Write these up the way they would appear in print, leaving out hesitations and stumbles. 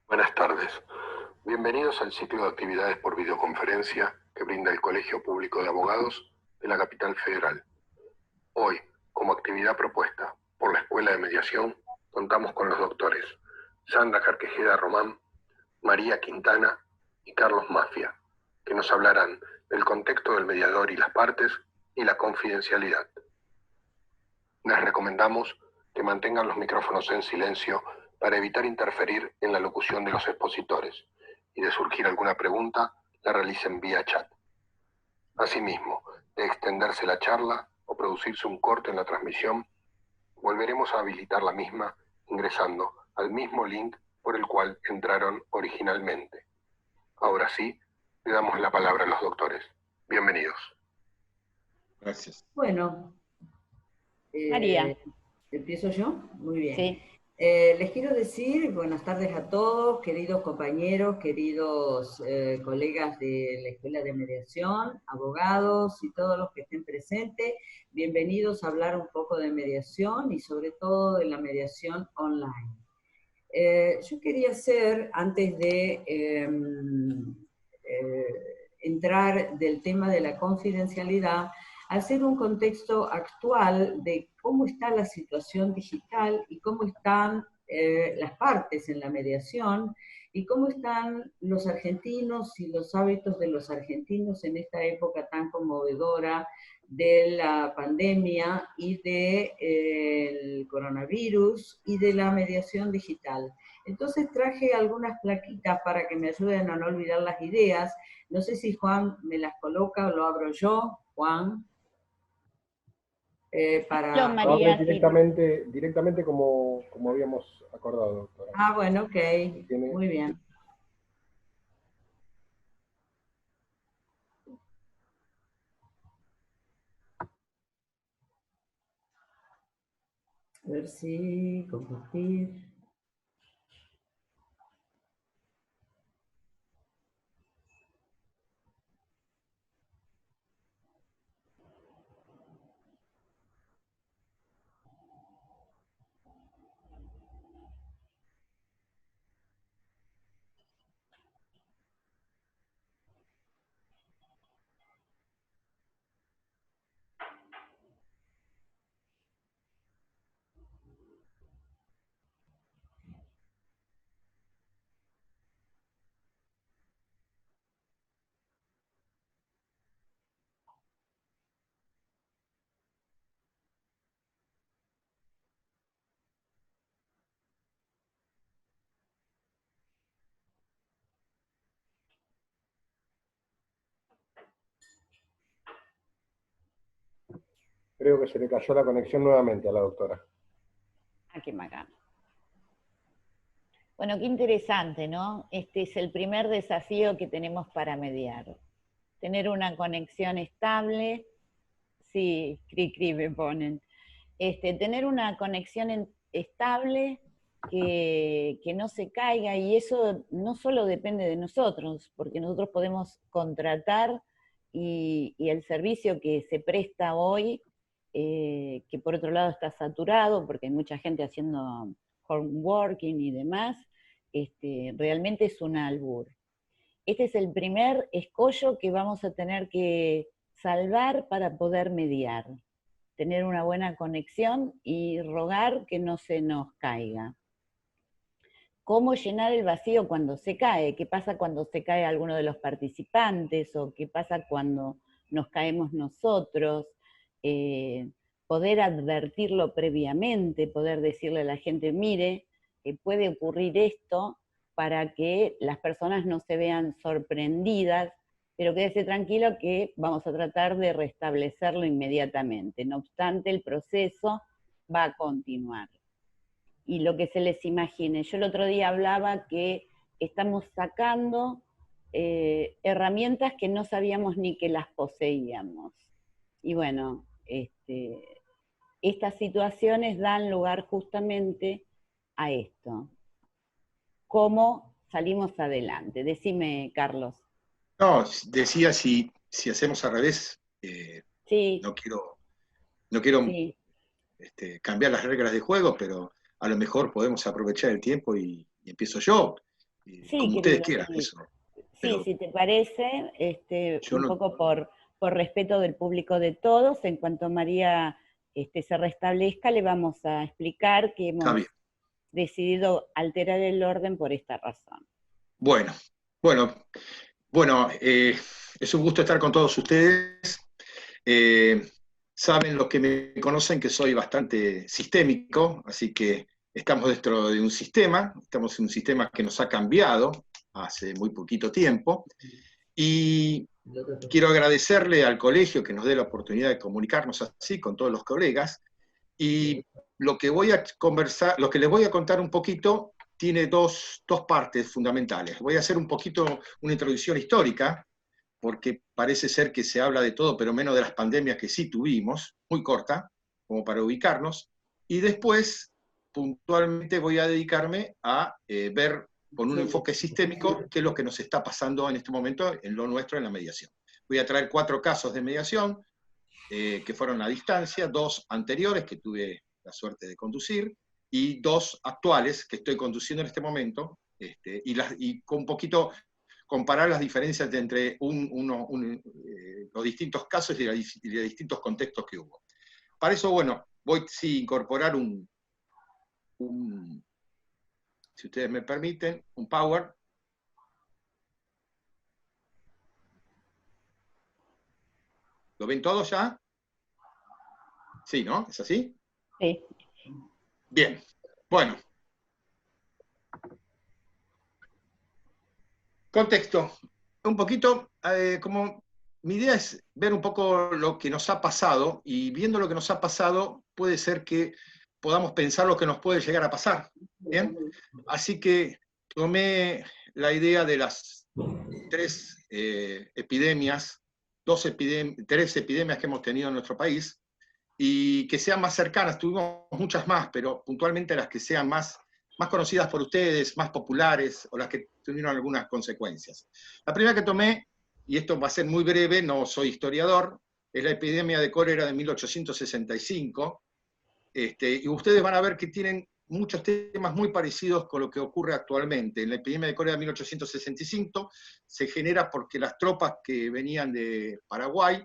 Buenas tardes. Bienvenidos al ciclo de actividades por videoconferencia que brinda el Colegio Público de Abogados de la Capital Federal. Hoy, como actividad propuesta por la Escuela de Mediación, contamos con los doctores Sandra Carquejeda Román, María Quintana y Carlos Mafia, que nos hablarán del contexto del mediador y las partes y la confidencialidad. Les recomendamos que mantengan los micrófonos en silencio para evitar interferir en la locución de los expositores y de surgir alguna pregunta, la realicen vía chat. Asimismo, de extenderse la charla o producirse un corte en la transmisión, volveremos a habilitar la misma ingresando al mismo link por el cual entraron originalmente. Ahora sí, le damos la palabra a los doctores. Bienvenidos. Gracias. Bueno, María. ¿empiezo yo? Muy bien. Sí. Les quiero decir buenas tardes a todos, queridos compañeros, queridos colegas de la Escuela de Mediación, abogados y todos los que estén presentes. Bienvenidos a hablar un poco de mediación y sobre todo de la mediación online. Yo quería hacer, antes de entrar del tema de la confidencialidad, hacer un contexto actual de cómo está la situación digital y cómo están las partes en la mediación y cómo están los argentinos y los hábitos de los argentinos en esta época tan conmovedora de la pandemia y del coronavirus y de la mediación digital. Entonces traje algunas plaquitas para que me ayuden a no olvidar las ideas. No sé si Juan me las coloca o lo abro yo, Juan. Lo María, Directamente como habíamos acordado, doctora. Ah, bueno, ok. Muy bien. A ver si compartir. Creo que se le cayó la conexión nuevamente a la doctora. Ah, qué macana. Bueno, qué interesante, ¿no? Este es el primer desafío que tenemos para mediar. Tener una conexión estable, sí, cri me ponen. Tener una conexión estable que no se caiga, y eso no solo depende de nosotros, porque nosotros podemos contratar y el servicio que se presta hoy, que por otro lado está saturado, porque hay mucha gente haciendo home working y demás, realmente es un albur. Este es el primer escollo que vamos a tener que salvar para poder mediar. Tener una buena conexión y rogar que no se nos caiga. ¿Cómo llenar el vacío cuando se cae? ¿Qué pasa cuando se cae alguno de los participantes? ¿O qué pasa cuando nos caemos nosotros? Poder advertirlo previamente, poder decirle a la gente, mire, puede ocurrir esto, para que las personas no se vean sorprendidas, pero quédese tranquilo que vamos a tratar de restablecerlo inmediatamente. No obstante, el proceso va a continuar. Y lo que se les imagine. Yo el otro día hablaba que estamos sacando herramientas que no sabíamos ni que las poseíamos. Y bueno, estas situaciones dan lugar justamente a esto. ¿Cómo salimos adelante? Decime, Carlos. No, decía si hacemos al revés, Sí. no quiero Sí. Cambiar las reglas de juego, pero a lo mejor podemos aprovechar el tiempo y empiezo yo. Sí, como ustedes querido, quieran. sí. Eso. Sí, Pero si te parece, yo un no, poco por respeto del público de todos, en cuanto María se restablezca, le vamos a explicar que está hemos bien. decidido alterar el orden por esta razón. Bueno, bueno, bueno, es un gusto estar con todos ustedes. Saben los que me conocen que soy bastante sistémico, así que estamos dentro de un sistema, estamos en un sistema que nos ha cambiado hace muy poquito tiempo, y quiero agradecerle al colegio que nos dé la oportunidad de comunicarnos así con todos los colegas, y lo que voy a conversar, lo que les voy a contar un poquito tiene dos partes fundamentales. Voy a hacer un poquito una introducción histórica, porque parece ser que se habla de todo, pero menos de las pandemias que sí tuvimos, muy corta, como para ubicarnos, y después, puntualmente, voy a dedicarme a ver con un enfoque sistémico qué es lo que nos está pasando en este momento en lo nuestro en la mediación. Voy a traer 4 casos de mediación, que fueron a distancia, 2 anteriores que tuve la suerte de conducir, y 2 actuales que estoy conduciendo en este momento, y con un poquito comparar las diferencias entre los distintos casos y los distintos contextos que hubo. Para eso, bueno, voy a incorporar si ustedes me permiten, un Power. ¿Lo ven todos ya? Sí, ¿no? ¿Es así? Sí. Bien. Bueno. Contexto. Un poquito, como mi idea es ver un poco lo que nos ha pasado, y viendo lo que nos ha pasado, puede ser que podamos pensar lo que nos puede llegar a pasar. ¿Bien? Así que tomé la idea de las 3 epidemias, 3 epidemias que hemos tenido en nuestro país, y que sean más cercanas. Tuvimos muchas más, pero puntualmente las que sean más conocidas por ustedes, más populares, o las que tuvieron algunas consecuencias. La primera que tomé, y esto va a ser muy breve, no soy historiador, es la epidemia de cólera de 1865, y ustedes van a ver que tienen muchos temas muy parecidos con lo que ocurre actualmente. En la epidemia de cólera de 1865 se genera porque las tropas que venían de Paraguay,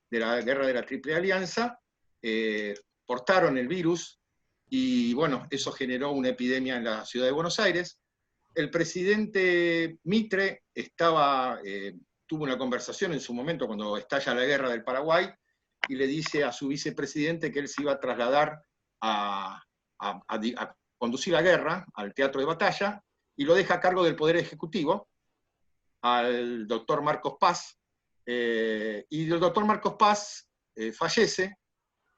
de la guerra de la Triple Alianza, portaron el virus, y bueno, eso generó una epidemia en la ciudad de Buenos Aires. El presidente Mitre tuvo una conversación en su momento cuando estalla la guerra del Paraguay, y le dice a su vicepresidente que él se iba a trasladar a conducir la guerra al teatro de batalla, y lo deja a cargo del Poder Ejecutivo al doctor Marcos Paz, y el doctor Marcos Paz fallece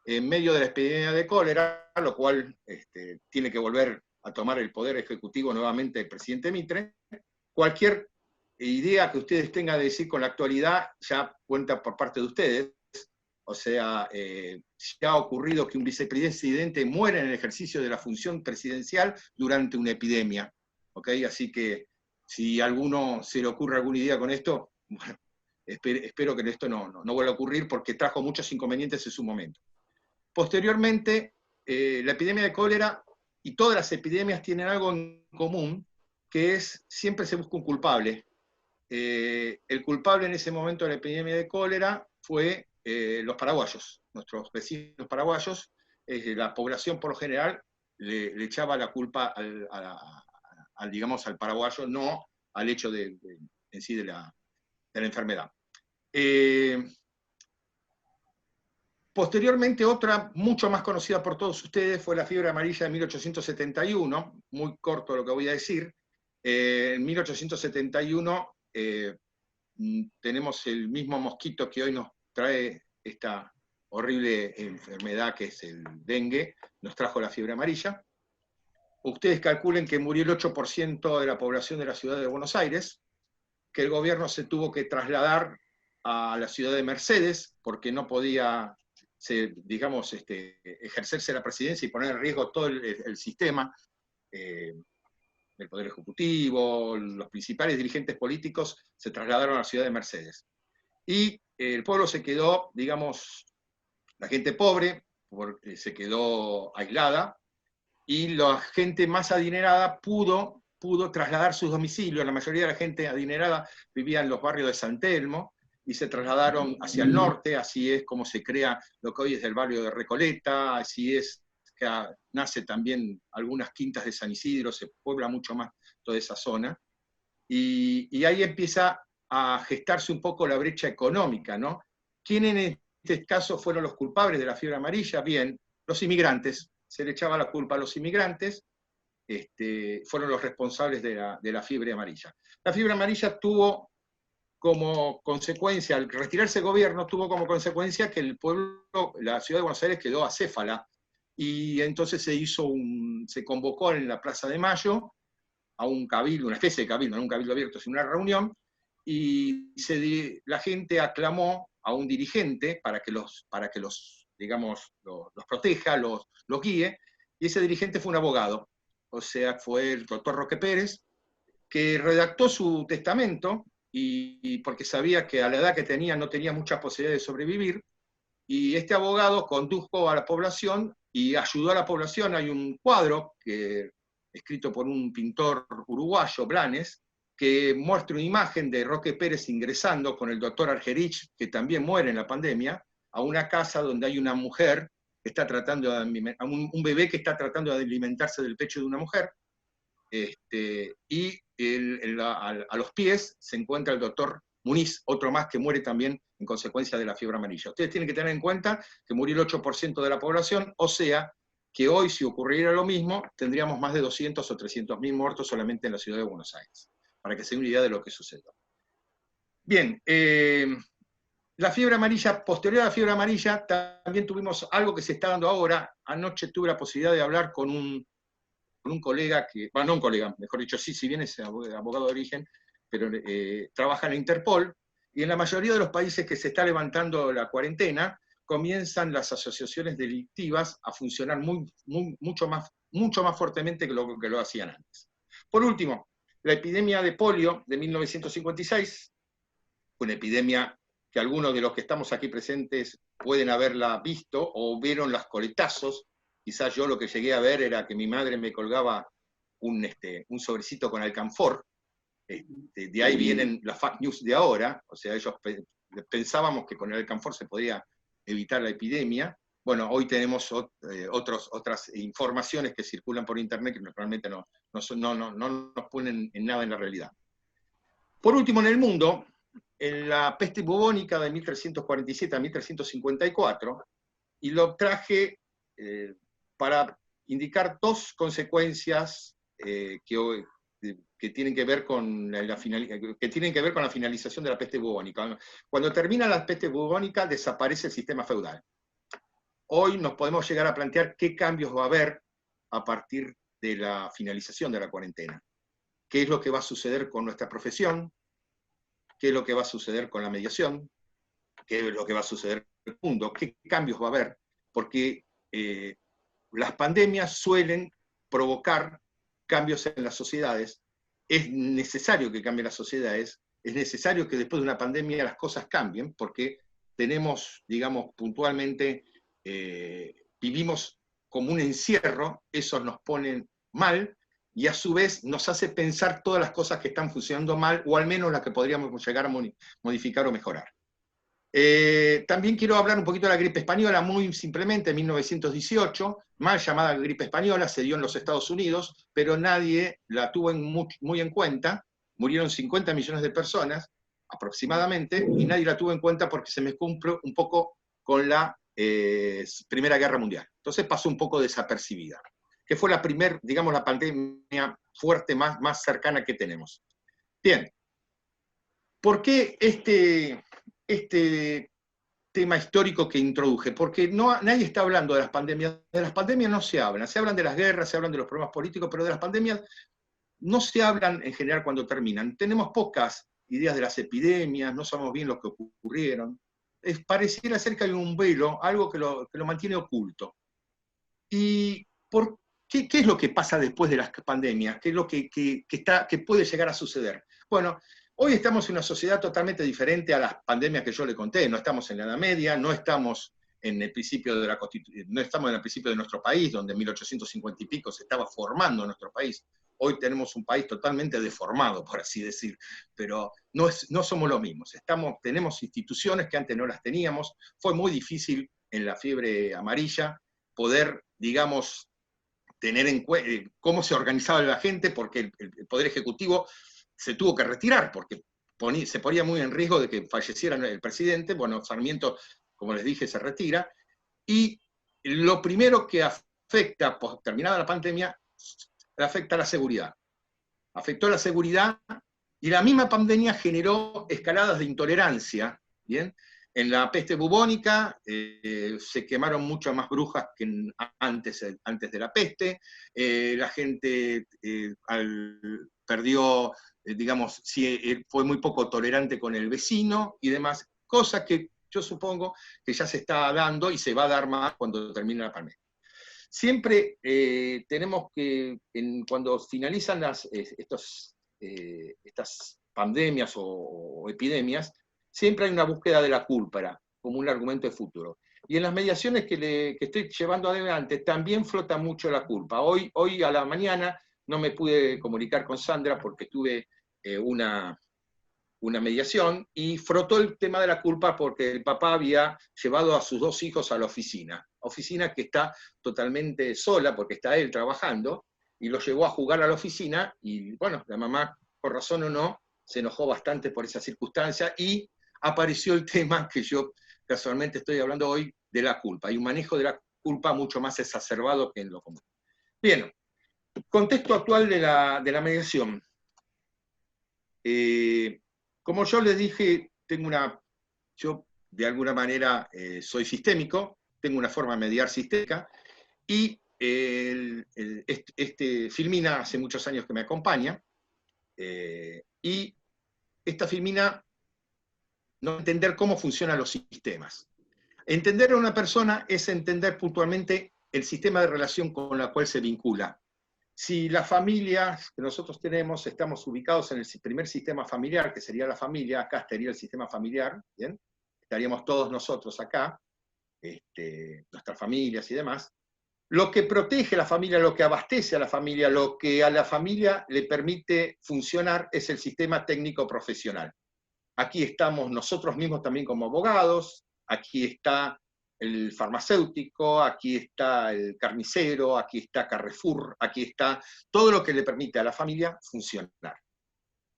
en medio de la epidemia de cólera, lo cual tiene que volver a tomar el Poder Ejecutivo nuevamente el presidente Mitre. Cualquier idea que ustedes tengan de decir con la actualidad ya cuenta por parte de ustedes. O sea, ya ha ocurrido que un vicepresidente muere en el ejercicio de la función presidencial durante una epidemia. ¿Okay? Así que si a alguno se le ocurre alguna idea con esto, bueno, espero que esto no vuelva a ocurrir, porque trajo muchos inconvenientes en su momento. Posteriormente, la epidemia de cólera y todas las epidemias tienen algo en común, que es siempre se busca un culpable. El culpable en ese momento de la epidemia de cólera fue los paraguayos, nuestros vecinos paraguayos. La población por lo general le echaba la culpa digamos, al paraguayo, no al hecho en sí de la enfermedad. Posteriormente, otra mucho más conocida por todos ustedes fue la fiebre amarilla de 1871, muy corto lo que voy a decir. En 1871 tenemos el mismo mosquito que hoy nos trae esta horrible enfermedad que es el dengue, nos trajo la fiebre amarilla. Ustedes calculen que murió el 8% de la población de la ciudad de Buenos Aires, que el gobierno se tuvo que trasladar a la ciudad de Mercedes porque no podía, digamos, ejercerse la presidencia y poner en riesgo todo el sistema, el Poder Ejecutivo, los principales dirigentes políticos se trasladaron a la ciudad de Mercedes. Y el pueblo se quedó, digamos, la gente pobre se quedó aislada, y la gente más adinerada pudo pudo trasladar sus domicilios. La mayoría de la gente adinerada vivía en los barrios de San Telmo y se trasladaron hacia el norte. Así es como se crea lo que hoy es el barrio de Recoleta, así es que nace también algunas quintas de San Isidro, se puebla mucho más toda esa zona. Y ahí empieza a gestarse un poco la brecha económica, ¿no? ¿Quién en este caso fueron los culpables de la fiebre amarilla? Bien, los inmigrantes. Se le echaba la culpa a los inmigrantes, fueron los responsables de la fiebre amarilla. La fiebre amarilla tuvo como consecuencia, al retirarse el gobierno, tuvo como consecuencia que el pueblo, la ciudad de Buenos Aires quedó acéfala, y entonces se convocó en la Plaza de Mayo a un cabildo, una especie de cabildo, no un cabildo abierto, sino una reunión, y la gente aclamó a un dirigente para que los proteja, los guíe, y ese dirigente fue un abogado, o sea, fue el doctor Roque Pérez, que redactó su testamento, y porque sabía que a la edad que tenía no tenía muchas posibilidades de sobrevivir, y este abogado condujo a la población y ayudó a la población. Hay un cuadro escrito por un pintor uruguayo, Blanes, que muestra una imagen de Roque Pérez ingresando con el doctor Argerich, que también muere en la pandemia, a una casa donde hay una mujer que está tratando un bebé que está tratando de alimentarse del pecho de una mujer, y a los pies se encuentra el doctor Muniz, otro más que muere también en consecuencia de la fiebre amarilla. Ustedes tienen que tener en cuenta que murió el 8% de la población, o sea, que hoy, si ocurriera lo mismo, tendríamos más de 200 o 300.000 muertos solamente en la ciudad de Buenos Aires, para que se den una idea de lo que sucedió. Bien, la fiebre amarilla, posterior a la fiebre amarilla, también tuvimos algo que se está dando ahora. Anoche tuve la posibilidad de hablar con un colega no un colega, mejor dicho, si bien es abogado de origen, pero trabaja en la Interpol, y en la mayoría de los países que se está levantando la cuarentena, comienzan las asociaciones delictivas a funcionar mucho más fuertemente que lo hacían antes. Por último, la epidemia de polio de 1956, una epidemia que algunos de los que estamos aquí presentes pueden haberla visto o vieron los coletazos. Quizás yo lo que llegué a ver era que mi madre me colgaba un sobrecito con alcanfor. De ahí vienen las fake news de ahora, o sea, ellos pensábamos que con el alcanfor se podía evitar la epidemia. Bueno, hoy tenemos otras informaciones que circulan por internet que realmente no nos ponen en nada en la realidad. Por último, en el mundo, en la peste bubónica de 1347 a 1354, y lo traje para indicar dos consecuencias que tienen que ver con la finalización de la peste bubónica. Cuando termina la peste bubónica, desaparece el sistema feudal. Hoy nos podemos llegar a plantear qué cambios va a haber a partir de la finalización de la cuarentena. ¿Qué es lo que va a suceder con nuestra profesión? ¿Qué es lo que va a suceder con la mediación? ¿Qué es lo que va a suceder con el mundo? ¿Qué cambios va a haber? Porque las pandemias suelen provocar cambios en las sociedades. Es necesario que cambien las sociedades, es necesario que después de una pandemia las cosas cambien, porque tenemos, digamos, puntualmente, vivimos como un encierro, eso nos pone mal, y a su vez nos hace pensar todas las cosas que están funcionando mal, o al menos las que podríamos llegar a modificar o mejorar. También quiero hablar un poquito de la gripe española, muy simplemente. En 1918, mal llamada gripe española, se dio en los Estados Unidos, pero nadie la tuvo muy en cuenta. Murieron 50 millones de personas, aproximadamente, y nadie la tuvo en cuenta porque se mezcló un poco con la Primera Guerra Mundial. Entonces pasó un poco desapercibida, que fue la primera, digamos, la pandemia fuerte más cercana que tenemos. Bien, ¿por qué este tema histórico que introduje? Porque nadie está hablando de las pandemias no se hablan de las guerras, se hablan de los problemas políticos, pero de las pandemias no se hablan en general cuando terminan. Tenemos pocas ideas de las epidemias, no sabemos bien lo que ocurrieron. Pareciera ser que hay un velo, algo que lo mantiene oculto. ¿Y qué es lo que pasa después de las pandemias? ¿Qué es lo que puede llegar a suceder? Bueno, hoy estamos en una sociedad totalmente diferente a las pandemias que yo le conté. No estamos en la Edad Media, no estamos en el principio de nuestro país, donde en 1850 y pico se estaba formando nuestro país. hoy tenemos un país totalmente deformado, por así decir, pero no somos los mismos. Tenemos instituciones que antes no las teníamos. Fue muy difícil en la fiebre amarilla poder, digamos, tener en cuenta cómo se organizaba la gente, porque el Poder Ejecutivo se tuvo que retirar, porque se ponía muy en riesgo de que falleciera el presidente. Bueno, Sarmiento, como les dije, se retira, y lo primero que afecta, terminada la pandemia, afecta a la seguridad. Afectó la seguridad, y la misma pandemia generó escaladas de intolerancia, ¿bien? En la peste bubónica se quemaron muchas más brujas que antes de la peste. La gente perdió, digamos, fue muy poco tolerante con el vecino y demás, cosas que yo supongo que ya se está dando y se va a dar más cuando termine la pandemia. Siempre tenemos que, cuando finalizan estas pandemias o epidemias, siempre hay una búsqueda de la culpa como un argumento de futuro. Y en las mediaciones que estoy llevando adelante también flota mucho la culpa. Hoy a la mañana no me pude comunicar con Sandra porque tuve una mediación, y frotó el tema de la culpa porque el papá había llevado a sus 2 hijos a la oficina que está totalmente sola porque está él trabajando, y lo llevó a jugar a la oficina, y bueno, la mamá, por razón o no, se enojó bastante por esa circunstancia, y apareció el tema que yo casualmente estoy hablando hoy, de la culpa. Hay un manejo de la culpa mucho más exacerbado que en lo común. Bien, contexto actual de la mediación. Como yo les dije, yo de alguna manera soy sistémico, tengo una forma de mediar sistémica, y Filmina hace muchos años que me acompaña, y esta Filmina no entender cómo funcionan los sistemas. Entender a una persona es entender puntualmente el sistema de relación con la cual se vincula. Si las familias que nosotros tenemos estamos ubicados en el primer sistema familiar, que sería la familia, acá estaría el sistema familiar, ¿bien? Estaríamos todos nosotros acá, nuestras familias y demás. Lo que protege a la familia, lo que abastece a la familia, lo que a la familia le permite funcionar es el sistema técnico profesional. Aquí estamos nosotros mismos también como abogados, aquí está el farmacéutico, aquí está el carnicero, aquí está Carrefour, aquí está todo lo que le permite a la familia funcionar.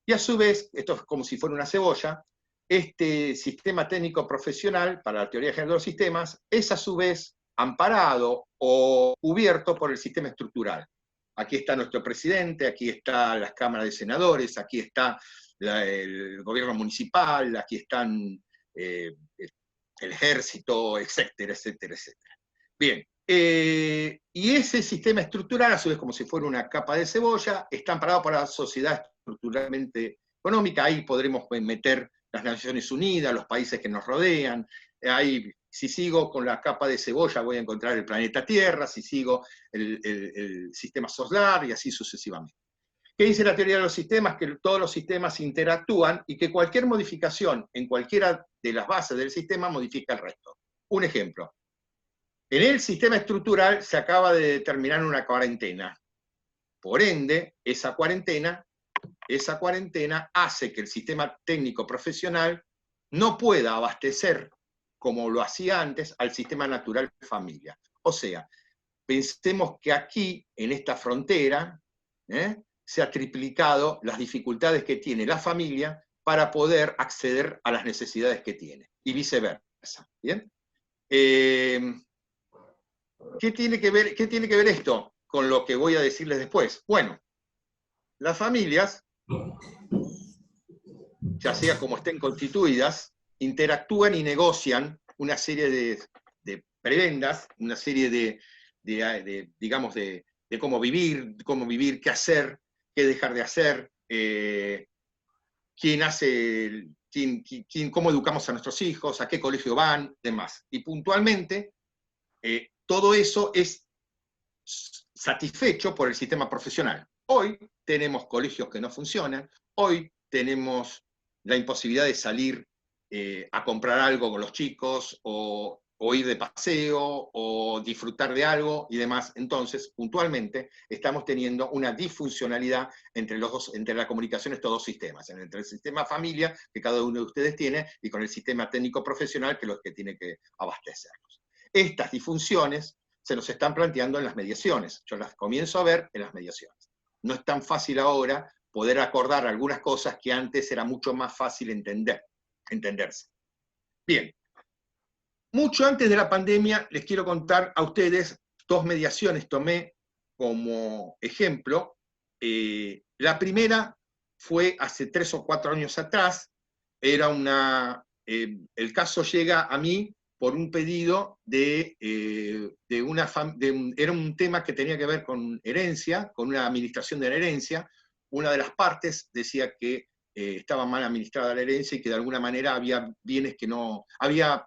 Y a su vez, esto es como si fuera una cebolla, este sistema técnico profesional para la teoría general de los sistemas es a su vez amparado o cubierto por el sistema estructural. Aquí está nuestro presidente, aquí está las cámaras de senadores, aquí está el gobierno municipal, aquí están el ejército, etcétera, etcétera, etcétera. Bien, y ese sistema estructural, a su vez como si fuera una capa de cebolla, está amparado por la sociedad estructuralmente económica. Ahí podremos meter las Naciones Unidas, los países que nos rodean. Ahí, si sigo con la capa de cebolla, voy a encontrar el planeta Tierra, si sigo el sistema solar, y así sucesivamente. ¿Qué dice la teoría de los sistemas? Que todos los sistemas interactúan y que cualquier modificación en cualquiera de las bases del sistema modifica el resto. Un ejemplo. En el sistema estructural se acaba de determinar una cuarentena. Por ende, esa cuarentena hace que el sistema técnico profesional no pueda abastecer, como lo hacía antes, al sistema natural familia. O sea, pensemos que aquí, en esta frontera, se ha triplicado las dificultades que tiene la familia para poder acceder a las necesidades que tiene, y viceversa. ¿Bien? ¿Qué tiene que ver esto con lo que voy a decirles después? Bueno, las familias, ya sea como estén constituidas, interactúan y negocian una serie de prebendas, una serie digamos, de cómo vivir, qué hacer, qué dejar de hacer, cómo educamos a nuestros hijos, a qué colegio van, demás. Y puntualmente, todo eso es satisfecho por el sistema profesional. Hoy tenemos colegios que no funcionan, hoy tenemos la imposibilidad de salir a comprar algo con los chicos, o o ir de paseo, o disfrutar de algo y demás. Entonces, puntualmente, estamos teniendo una disfuncionalidad entre la comunicación de estos dos sistemas, entre el sistema familia, que cada uno de ustedes tiene, y con el sistema técnico-profesional, que es lo que tiene que abastecernos. Estas disfunciones se nos están planteando en las mediaciones. Yo las comienzo a ver en las mediaciones. No es tan fácil ahora poder acordar algunas cosas que antes era mucho más fácil entenderse. Bien. Mucho antes de la pandemia, les quiero contar a ustedes 2 mediaciones, tomé como ejemplo. La primera fue hace 3 o 4 años atrás. Era el caso llega a mí por un pedido era un tema que tenía que ver con herencia, con una administración de la herencia. Una de las partes decía que estaba mal administrada la herencia y que de alguna manera había bienes que no... había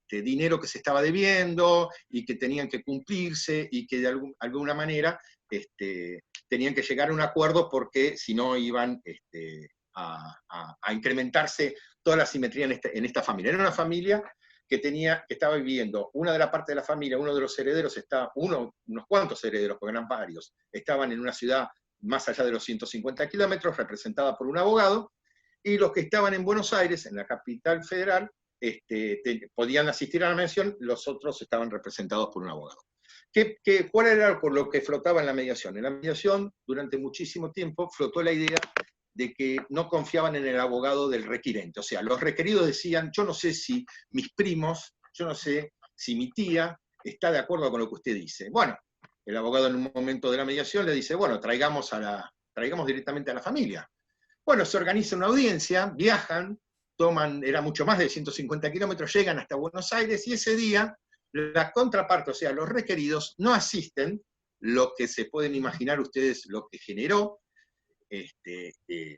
dinero que se estaba debiendo y que tenían que cumplirse y que de alguna manera tenían que llegar a un acuerdo porque si no iban a incrementarse toda la simetría en esta familia. Era una familia que estaba viviendo, una de la parte de la familia, uno de los herederos, unos cuantos herederos, porque eran varios, estaban en una ciudad más allá de los 150 kilómetros, representada por un abogado, y los que estaban en Buenos Aires, en la capital federal, podían asistir a la mediación, los otros estaban representados por un abogado. ¿Cuál era lo que flotaba en la mediación? En la mediación, durante muchísimo tiempo, flotó la idea de que no confiaban en el abogado del requirente. O sea, los requeridos decían, yo no sé si mis primos, yo no sé si mi tía está de acuerdo con lo que usted dice. Bueno, el abogado en un momento de la mediación le dice, bueno, traigamos directamente a la familia. Bueno, se organiza una audiencia, viajan, era mucho más de 150 kilómetros, llegan hasta Buenos Aires, y ese día la contraparte, o sea, los requeridos, no asisten, lo que se pueden imaginar ustedes lo que generó,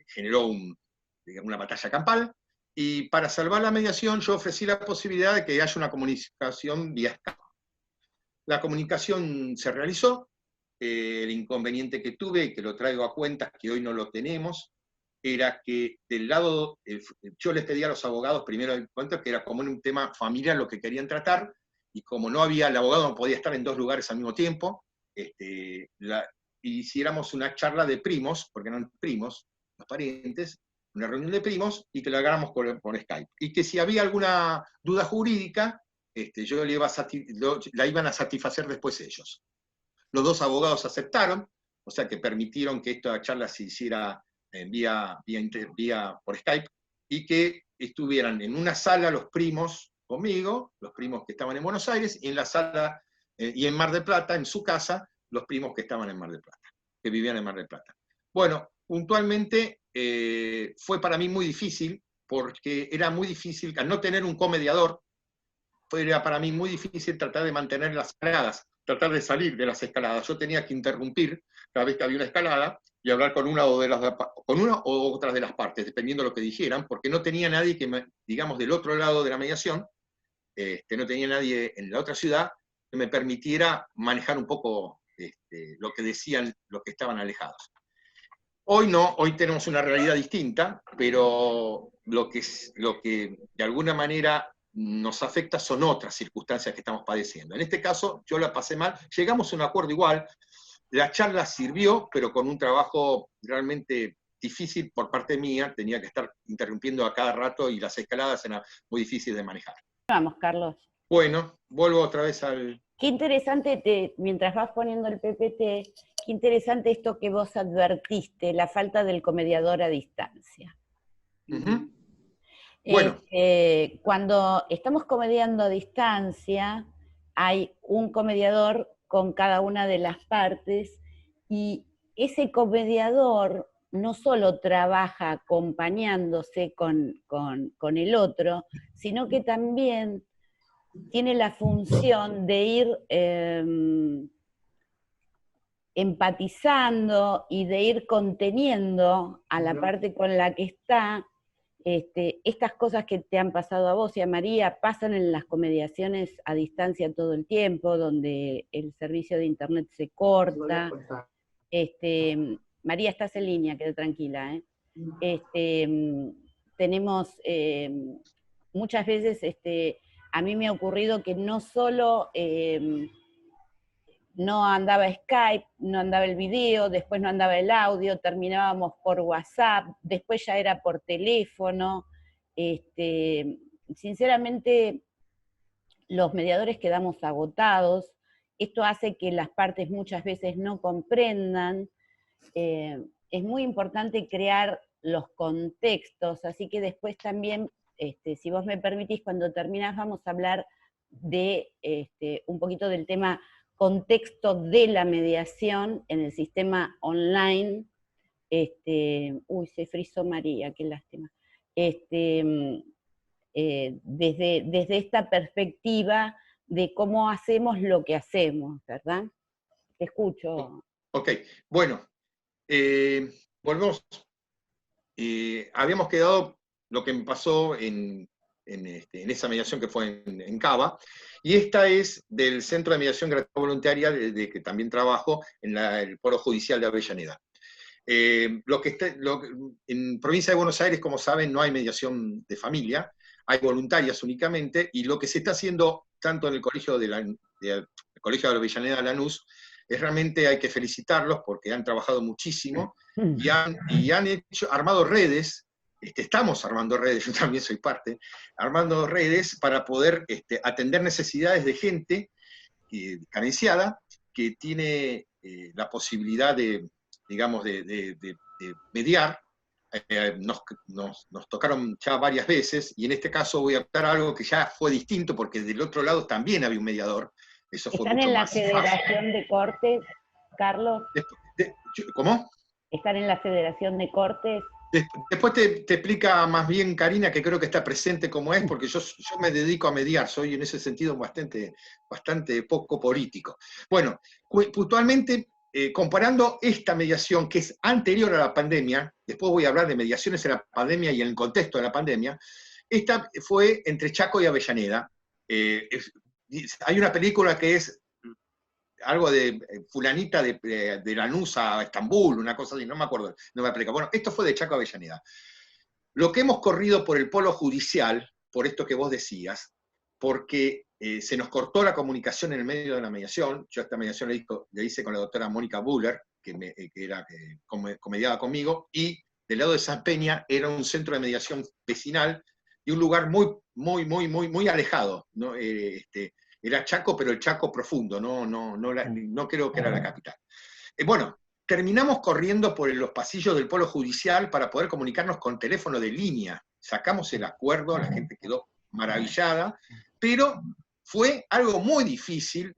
generó una batalla campal, y para salvar la mediación yo ofrecí la posibilidad de que haya una comunicación vía Skype. La comunicación se realizó, el inconveniente que tuve, y que lo traigo a cuenta, que hoy no lo tenemos, era que del lado, yo les pedí a los abogados primero en cuenta que era como un tema familiar lo que querían tratar, y como el abogado no podía estar en 2 lugares al mismo tiempo, hiciéramos una charla de primos, porque eran primos, los parientes, una reunión de primos, y que la hagamos por Skype. Y que si había alguna duda jurídica, la iban a satisfacer después ellos. Los 2 abogados aceptaron, o sea que permitieron que esta charla se hiciera vía por Skype, y que estuvieran en una sala los primos conmigo, los primos que estaban en Buenos Aires, y en la sala, y en Mar del Plata, en su casa, los primos que estaban en Mar del Plata, que vivían en Mar del Plata. Bueno, puntualmente fue para mí muy difícil, porque era muy difícil, al no tener un comediador, era para mí muy difícil tratar de mantener las escaladas, tratar de salir de las escaladas. Yo tenía que interrumpir cada vez que había una escalada y hablar con una o otras de las partes, dependiendo de lo que dijeran, porque no tenía nadie que, digamos, del otro lado de la mediación, no tenía nadie en la otra ciudad que me permitiera manejar un poco lo que decían los que estaban alejados. Hoy no, hoy tenemos una realidad distinta, pero lo que de alguna manera nos afecta son otras circunstancias que estamos padeciendo. En este caso, yo la pasé mal, llegamos a un acuerdo igual, la charla sirvió, pero con un trabajo realmente difícil por parte mía, tenía que estar interrumpiendo a cada rato y las escaladas eran muy difíciles de manejar. Vamos, Carlos. Bueno, vuelvo otra vez al... Qué interesante, mientras vas poniendo el PPT, qué interesante esto que vos advertiste, la falta del comediador a distancia. Uh-huh. Bueno. Cuando estamos comediando a distancia, hay un comediador con cada una de las partes, y ese comediador no solo trabaja acompañándose con el otro, sino que también tiene la función de ir empatizando y de ir conteniendo a la parte con la que está. Estas cosas que te han pasado a vos y a María pasan en las comediaciones a distancia todo el tiempo, donde el servicio de internet se corta. María, estás en línea, quédate tranquila. Tenemos muchas veces a mí me ha ocurrido que no solo no andaba Skype, no andaba el video, después no andaba el audio, terminábamos por WhatsApp, después ya era por teléfono. Sinceramente, los mediadores quedamos agotados. Esto hace que las partes muchas veces no comprendan. Es muy importante crear los contextos, así que después también, si vos me permitís, cuando terminás vamos a hablar de un poquito del tema contexto de la mediación en el sistema online. Uy, se frizó María, qué lástima. Desde esta perspectiva de cómo hacemos lo que hacemos, ¿verdad? Te escucho. Ok, bueno, volvemos. Habíamos quedado lo que me pasó en esa mediación que fue en Cava, y esta es del Centro de Mediación Gratuita Voluntaria, de que también trabajo en el Polo Judicial de Avellaneda. En Provincia de Buenos Aires, como saben, no hay mediación de familia, hay voluntarias únicamente, y lo que se está haciendo tanto en el Colegio el Colegio de Avellaneda Lanús, es realmente, hay que felicitarlos porque han trabajado muchísimo y han armado redes. Estamos armando redes, yo también soy parte, armando redes para poder atender necesidades de gente carenciada que tiene la posibilidad de, digamos, de mediar. Nos tocaron ya varias veces, y en este caso voy a optar a algo que ya fue distinto, porque del otro lado también había un mediador. Eso fue ¿Están mucho en la más Federación de Cortes, Carlos? ¿Cómo? ¿Están en la Federación de Cortes? Después te explica más bien Karina, que creo que está presente como es, porque yo me dedico a mediar, soy en ese sentido bastante poco político. Bueno, puntualmente, comparando esta mediación, que es anterior a la pandemia, después voy a hablar de mediaciones en la pandemia y en el contexto de la pandemia, esta fue entre Chaco y Avellaneda. Hay una película que es algo de fulanita de Lanús a Estambul, una cosa así, no me acuerdo, no me aplica. Bueno, esto fue de Chaco a Avellaneda. Lo que hemos corrido por el polo judicial, por esto que vos decías, porque se nos cortó la comunicación en el medio de la mediación. Yo esta mediación la hice con la doctora Mónica Buller, que comediaba conmigo, y del lado de San Peña era un centro de mediación vecinal y un lugar muy alejado, ¿no? Era Chaco, pero el Chaco profundo, no creo que era la capital. Bueno, terminamos corriendo por los pasillos del Polo Judicial para poder comunicarnos con teléfono de línea. Sacamos el acuerdo, la gente quedó maravillada, pero fue algo muy difícil.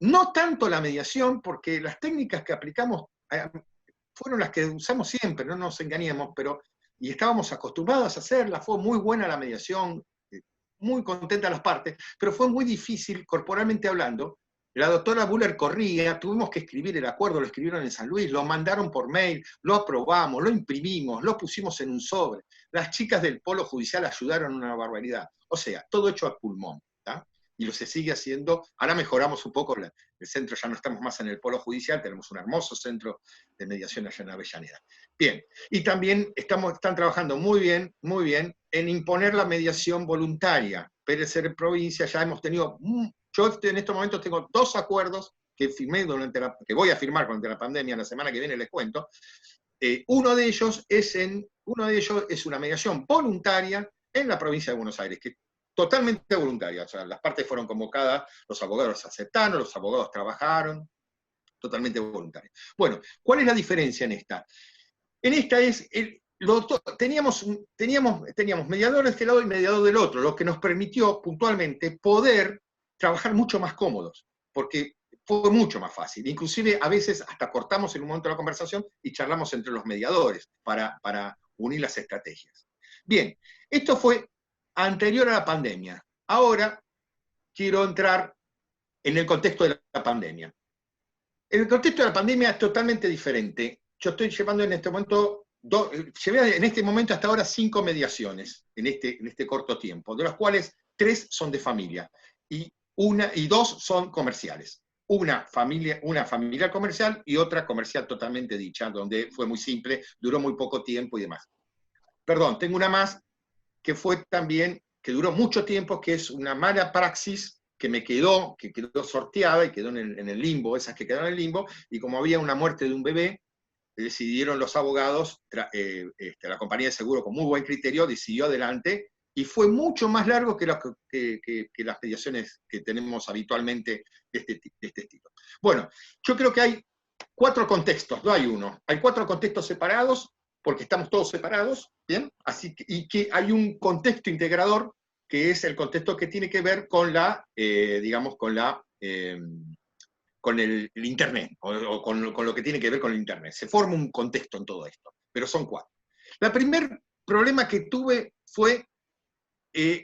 No tanto la mediación, porque las técnicas que aplicamos fueron las que usamos siempre, no nos engañemos, y estábamos acostumbrados a hacerlas. Fue muy buena la mediación, muy contenta las partes, pero fue muy difícil corporalmente hablando. La doctora Buller corría, tuvimos que escribir el acuerdo, lo escribieron en San Luis, lo mandaron por mail, lo aprobamos, lo imprimimos, lo pusimos en un sobre. Las chicas del Polo Judicial ayudaron una barbaridad. O sea, todo hecho a pulmón, ¿tá? Y lo se sigue haciendo. Ahora mejoramos un poco el centro, ya no estamos más en el Polo Judicial, tenemos un hermoso centro de mediación allá en Avellaneda. Bien, y también están trabajando muy bien en imponer la mediación voluntaria. Pérez en provincia, ya hemos tenido, yo en estos momentos tengo 2 acuerdos que firmé que voy a firmar durante la pandemia, la semana que viene les cuento. Uno de ellos es una mediación voluntaria en la provincia de Buenos Aires, que totalmente voluntaria, o sea, las partes fueron convocadas, los abogados aceptaron, los abogados trabajaron, totalmente voluntaria. Bueno, ¿cuál es la diferencia en esta? En esta teníamos mediador de este lado y mediador del otro, lo que nos permitió puntualmente poder trabajar mucho más cómodos, porque fue mucho más fácil. Inclusive a veces hasta cortamos en un momento de la conversación y charlamos entre los mediadores para unir las estrategias. Bien, esto fue anterior a la pandemia. Ahora quiero entrar en el contexto de la pandemia. En el contexto de la pandemia es totalmente diferente. Yo estoy llevando en este momento, llevé en este momento hasta ahora 5 mediaciones en este corto tiempo, de las cuales 3 son de familia y 2 son comerciales. Una familiar comercial y otra comercial totalmente dicha, donde fue muy simple, duró muy poco tiempo y demás. Perdón, tengo una más que fue también, que duró mucho tiempo, que es una mala praxis que quedó sorteada y quedó en el limbo, esas que quedaron en el limbo, y como había una muerte de un bebé, decidieron los abogados, la compañía de seguro con muy buen criterio decidió adelante, y fue mucho más largo que las mediaciones que tenemos habitualmente de este estilo. Bueno, yo creo que hay 4 contextos, no hay uno, hay 4 contextos separados, porque estamos todos separados, ¿bien? Así que, y que hay un contexto integrador, que es el contexto que tiene que ver con digamos, con el Internet, o con lo que tiene que ver con el Internet. Se forma un contexto en todo esto, pero son 4. El primer problema que tuve fue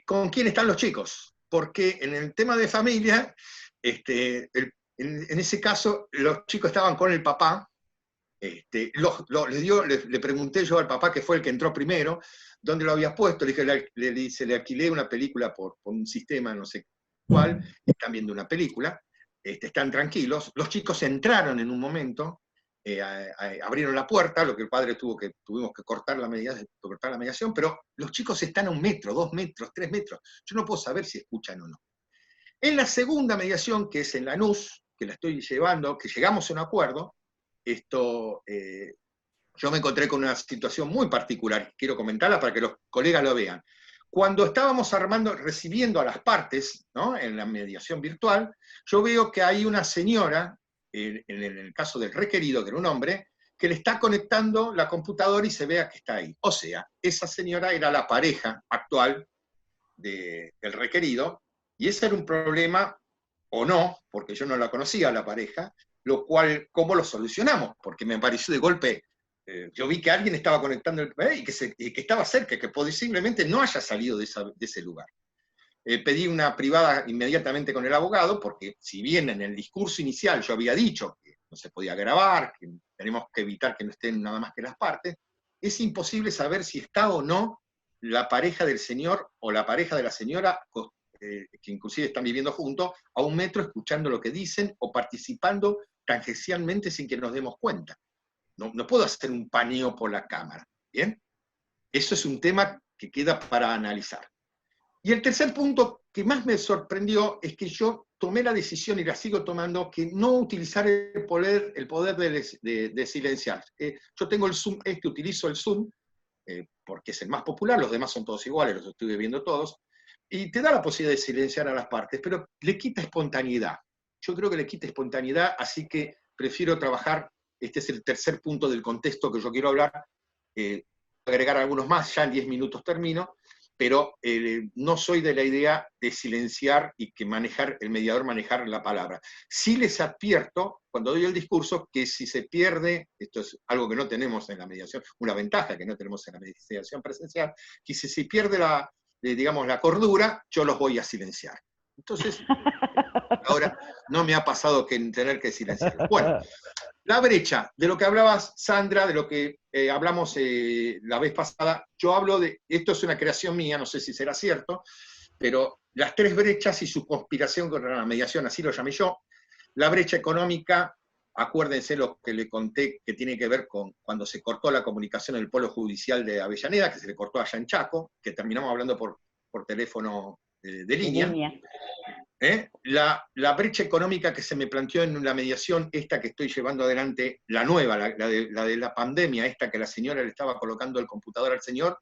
con quién están los chicos, porque en el tema de familia, en ese caso, los chicos estaban con el papá. Le pregunté yo al papá, que fue el que entró primero, dónde lo había puesto. Le dije, le alquilé una película por un sistema, no sé cuál, están viendo una película, están tranquilos. Los chicos entraron en un momento, abrieron la puerta, lo que el padre tuvimos que cortar la mediación, pero los chicos están a 1 metro, 2 metros, 3 metros. Yo no puedo saber si escuchan o no. En la segunda mediación, que es en Lanús, que la estoy llevando, que llegamos a un acuerdo, yo me encontré con una situación muy particular, quiero comentarla para que los colegas lo vean. Cuando estábamos recibiendo a las partes, ¿no?, en la mediación virtual, yo veo que hay una señora, en el caso del requerido, que era un hombre, que le está conectando la computadora y se vea que está ahí. O sea, esa señora era la pareja actual del requerido, y ese era un problema, o no, porque yo no la conocía la pareja, lo cual, ¿cómo lo solucionamos? Porque me pareció de golpe, yo vi que alguien estaba conectando y que estaba cerca, que posiblemente no haya salido de ese lugar. Pedí una privada inmediatamente con el abogado, porque si bien en el discurso inicial yo había dicho que no se podía grabar, que tenemos que evitar que no estén nada más que las partes, es imposible saber si está o no la pareja del señor o la pareja de la señora, que inclusive están viviendo juntos, a 1 metro escuchando lo que dicen o participando tangencialmente sin que nos demos cuenta. No puedo hacer un paneo por la cámara, ¿bien? Eso es un tema que queda para analizar. Y el tercer punto que más me sorprendió es que yo tomé la decisión, y la sigo tomando, que no utilizar el poder de silenciar. Yo tengo el Zoom, utilizo el Zoom, porque es el más popular, los demás son todos iguales, los estoy viendo todos, y te da la posibilidad de silenciar a las partes, pero le quita espontaneidad. Yo creo que le quita espontaneidad, así que prefiero trabajar, este es el tercer punto del contexto que yo quiero hablar, agregar algunos más, ya en 10 minutos termino, pero no soy de la idea de silenciar y que el mediador manejar la palabra. Sí les advierto, cuando doy el discurso, que si se pierde, esto es algo que no tenemos en la mediación, una ventaja que no tenemos en la mediación presencial, que si se pierde digamos, la cordura, yo los voy a silenciar. Entonces, ahora no me ha pasado tener que silenciar. Bueno, la brecha, de lo que hablabas, Sandra, de lo que hablamos la vez pasada, yo hablo de, esto es una creación mía, no sé si será cierto, pero las 3 brechas y su conspiración contra la mediación, así lo llamé yo. La brecha económica, acuérdense lo que le conté, que tiene que ver con cuando se cortó la comunicación en el Polo Judicial de Avellaneda, que se le cortó allá en Chaco, que terminamos hablando por teléfono de línea. La brecha económica que se me planteó en la mediación, esta que estoy llevando adelante, la nueva, la de la pandemia, esta que la señora le estaba colocando el computador al señor,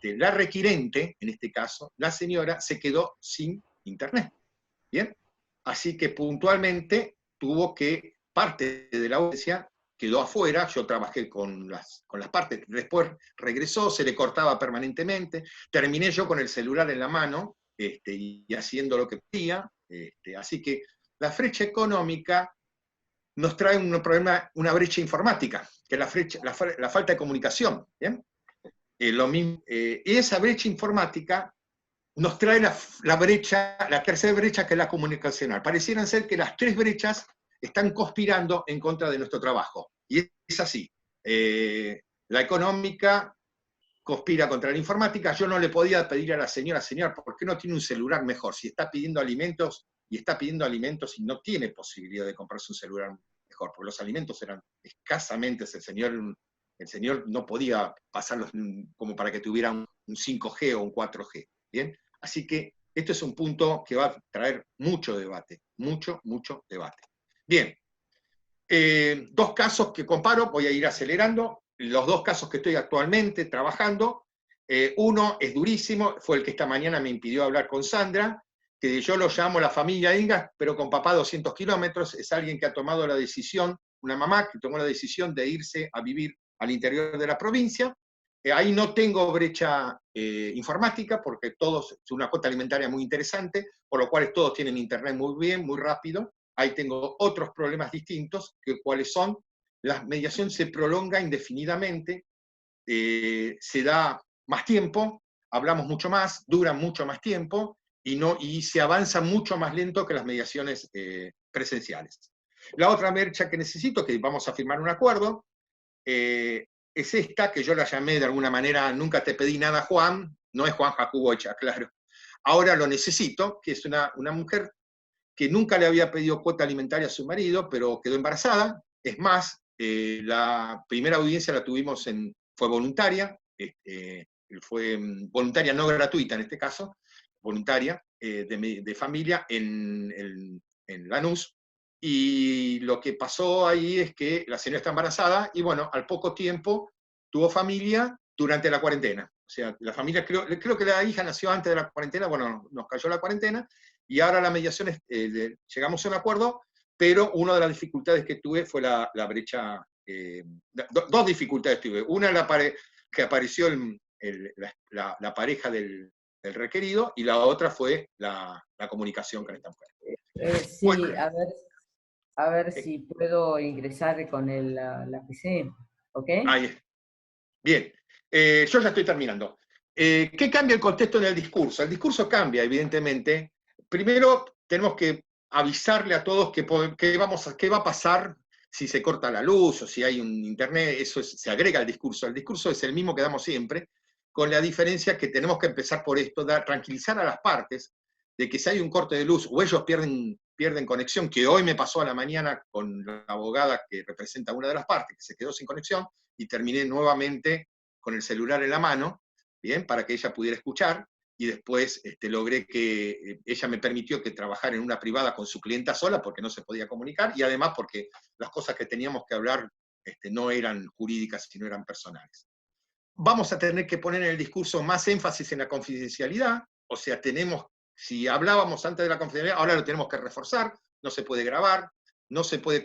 la requirente, en este caso, la señora, se quedó sin internet. ¿Bien? Así que puntualmente tuvo que, parte de la audiencia quedó afuera, yo trabajé con las partes, después regresó, se le cortaba permanentemente, terminé yo con el celular en la mano, y haciendo lo que podía, así que la brecha económica nos trae un problema, una brecha informática, que es la falta de comunicación, ¿bien? Y esa brecha informática nos trae la tercera brecha, que es la comunicacional. Parecieran ser que las 3 brechas están conspirando en contra de nuestro trabajo. Y es así. La económica conspira contra la informática. Yo no le podía pedir a la señora, ¿por qué no tiene un celular mejor? Si está pidiendo alimentos y no tiene posibilidad de comprarse un celular mejor, porque los alimentos eran escasamente, el señor El señor no podía pasarlos como para que tuviera un 5G o un 4G. ¿Bien? Así que esto es un punto que va a traer mucho debate, mucho debate. Bien, dos casos que comparo, voy a ir acelerando, los dos casos que estoy actualmente trabajando. Uno es durísimo, fue el que esta mañana me impidió hablar con Sandra, que yo lo llamo la familia Ingas, pero con papá 200 kilómetros, es alguien que ha tomado la decisión, una mamá que tomó la decisión de irse a vivir al interior de la provincia. Ahí no tengo brecha informática, porque todos, es una cuota alimentaria muy interesante, por lo cual todos tienen internet muy bien, muy rápido. Ahí tengo otros problemas distintos, que cuáles son. La mediación se prolonga indefinidamente, se da más tiempo, hablamos mucho más, dura mucho más tiempo, y se avanza mucho más lento que las mediaciones presenciales. La otra brecha que necesito, que vamos a firmar un acuerdo, es esta, que yo la llamé de alguna manera, nunca te pedí nada, Juan, no es Juan Jacubocha, claro. Ahora lo necesito, que es una mujer que nunca le había pedido cuota alimentaria a su marido, pero quedó embarazada. Es más, la primera audiencia la tuvimos fue voluntaria, fue voluntaria no gratuita en este caso, voluntaria de familia en Lanús. Y lo que pasó ahí es que la señora está embarazada y bueno, al poco tiempo tuvo familia durante la cuarentena. O sea, la familia, creo que la hija nació antes de la cuarentena, bueno, nos cayó la cuarentena, y ahora la mediación, llegamos a un acuerdo, pero una de las dificultades que tuve fue la brecha, dos dificultades tuve. Una, que apareció la pareja del requerido, y la otra fue la comunicación con esta mujer. Sí, Bueno, a ver si puedo ingresar con la PC, ¿ok? ahí. Bien, yo ya estoy terminando. ¿Qué cambia el contexto en el discurso? El discurso cambia, evidentemente. Primero, tenemos que avisarle a todos qué va a pasar si se corta la luz o si hay un internet. Eso se agrega al discurso. El discurso es el mismo que damos siempre, con la diferencia que tenemos que empezar por esto, tranquilizar a las partes de que si hay un corte de luz o ellos pierden conexión, que hoy me pasó a la mañana con la abogada que representa una de las partes, que se quedó sin conexión, y terminé nuevamente con el celular en la mano, bien, para que ella pudiera escuchar, y después logré que ella me permitió que trabajara en una privada con su clienta sola, porque no se podía comunicar, y además porque las cosas que teníamos que hablar no eran jurídicas, sino eran personales. Vamos a tener que poner en el discurso más énfasis en la confidencialidad, o sea, si hablábamos antes de la confidencialidad, ahora lo tenemos que reforzar, no se puede grabar, no se puede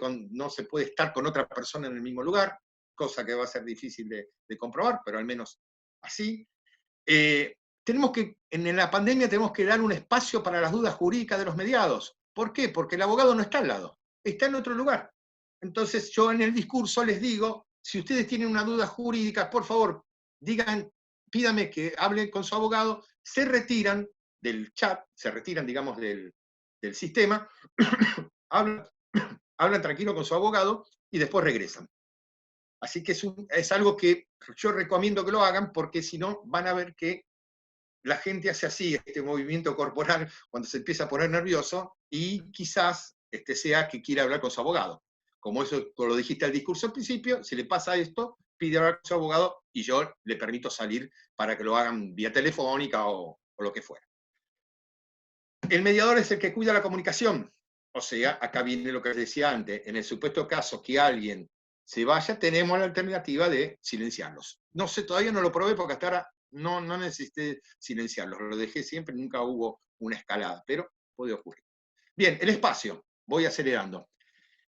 estar con otra persona en el mismo lugar, cosa que va a ser difícil de comprobar, pero al menos así. En la pandemia tenemos que dar un espacio para las dudas jurídicas de los mediados. ¿Por qué? Porque el abogado no está al lado, está en otro lugar. Entonces yo en el discurso les digo, si ustedes tienen una duda jurídica, por favor, pídame que hablen con su abogado, se retiran del chat, se retiran, digamos, del sistema, hablan tranquilo con su abogado y después regresan. Así que es algo que yo recomiendo que lo hagan, porque si no van a ver que la gente hace así, este movimiento corporal, cuando se empieza a poner nervioso, y quizás sea que quiere hablar con su abogado. Como eso lo dijiste al discurso al principio, si le pasa esto, pide hablar con su abogado y yo le permito salir para que lo hagan vía telefónica o lo que fuera. El mediador es el que cuida la comunicación. O sea, acá viene lo que les decía antes, en el supuesto caso que alguien se vaya, tenemos la alternativa de silenciarlos. No sé, todavía no lo probé porque hasta ahora no necesité silenciarlos, lo dejé siempre, nunca hubo una escalada, pero puede ocurrir. Bien, el espacio, voy acelerando.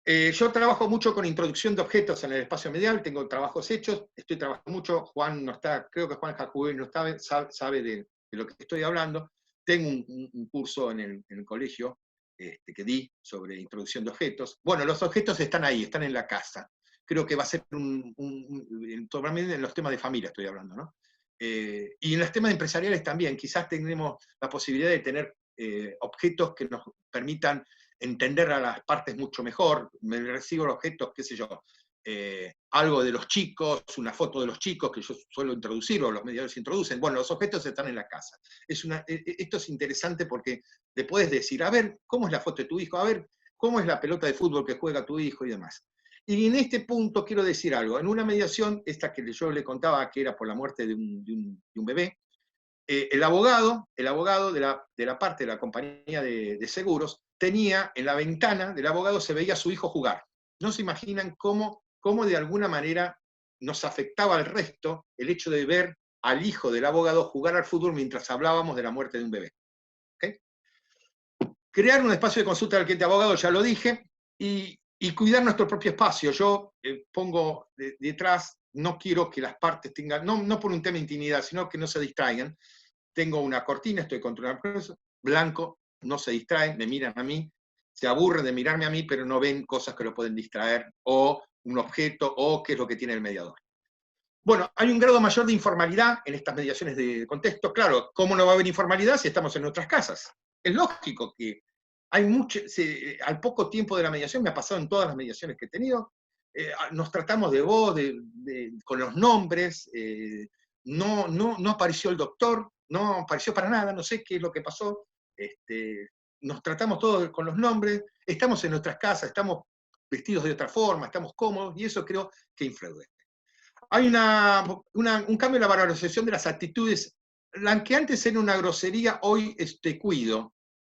Yo trabajo mucho con introducción de objetos en el espacio medial, tengo trabajos hechos, estoy trabajando mucho, Juan no está, creo que Juan Jacubé no sabe de lo que estoy hablando. Tengo un curso en el colegio que di sobre introducción de objetos. Bueno, los objetos están ahí, están en la casa. Creo que va a ser totalmente en los temas de familia estoy hablando, ¿no? Y en los temas empresariales también, quizás tendremos la posibilidad de tener objetos que nos permitan entender a las partes mucho mejor. Me recibo los objetos, qué sé yo, algo de los chicos, una foto de los chicos que yo suelo introducir, o los mediadores introducen. Bueno, los objetos están en la casa. Esto es interesante porque le puedes decir, a ver, ¿cómo es la foto de tu hijo? A ver, ¿cómo es la pelota de fútbol que juega tu hijo? Y demás. Y en este punto quiero decir algo. En una mediación, esta que yo le contaba que era por la muerte de un bebé, el abogado de la parte de la compañía de seguros tenía en la ventana del abogado, se veía a su hijo jugar. No se imaginan cómo de alguna manera nos afectaba al resto el hecho de ver al hijo del abogado jugar al fútbol mientras hablábamos de la muerte de un bebé. ¿Okay? Crear un espacio de consulta del cliente abogado, ya lo dije, y cuidar nuestro propio espacio. Yo pongo detrás, no quiero que las partes tengan, no por un tema de intimidad, sino que no se distraigan. Tengo una cortina, estoy contra una cosa, blanco, no se distraen, me miran a mí, se aburren de mirarme a mí, pero no ven cosas que lo pueden distraer, o un objeto, o qué es lo que tiene el mediador. Bueno, hay un grado mayor de informalidad en estas mediaciones de contexto. Claro, ¿cómo no va a haber informalidad si estamos en nuestras casas? Es lógico que hay mucho, al poco tiempo de la mediación, me ha pasado en todas las mediaciones que he tenido, nos tratamos de vos, con los nombres, no apareció el doctor, no apareció para nada, no sé qué es lo que pasó, nos tratamos todos con los nombres, estamos en nuestras casas, estamos vestidos de otra forma, estamos cómodos, y eso creo que influye. Hay un cambio en la valorización de las actitudes. La que antes era una grosería, hoy es te cuido.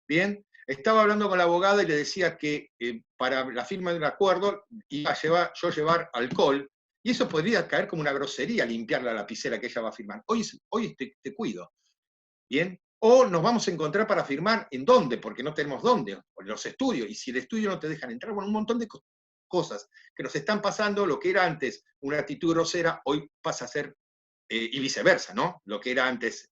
¿Bien? Estaba hablando con la abogada y le decía que para la firma de un acuerdo iba a llevar alcohol, y eso podría caer como una grosería, limpiar la lapicera que ella va a firmar. Hoy es te cuido. ¿Bien? O nos vamos a encontrar para firmar en dónde, porque no tenemos dónde, en los estudios, y si el estudio no te dejan entrar, bueno, un montón de cosas que nos están pasando. Lo que era antes una actitud grosera, hoy pasa a ser, y viceversa, ¿no? Lo que era antes,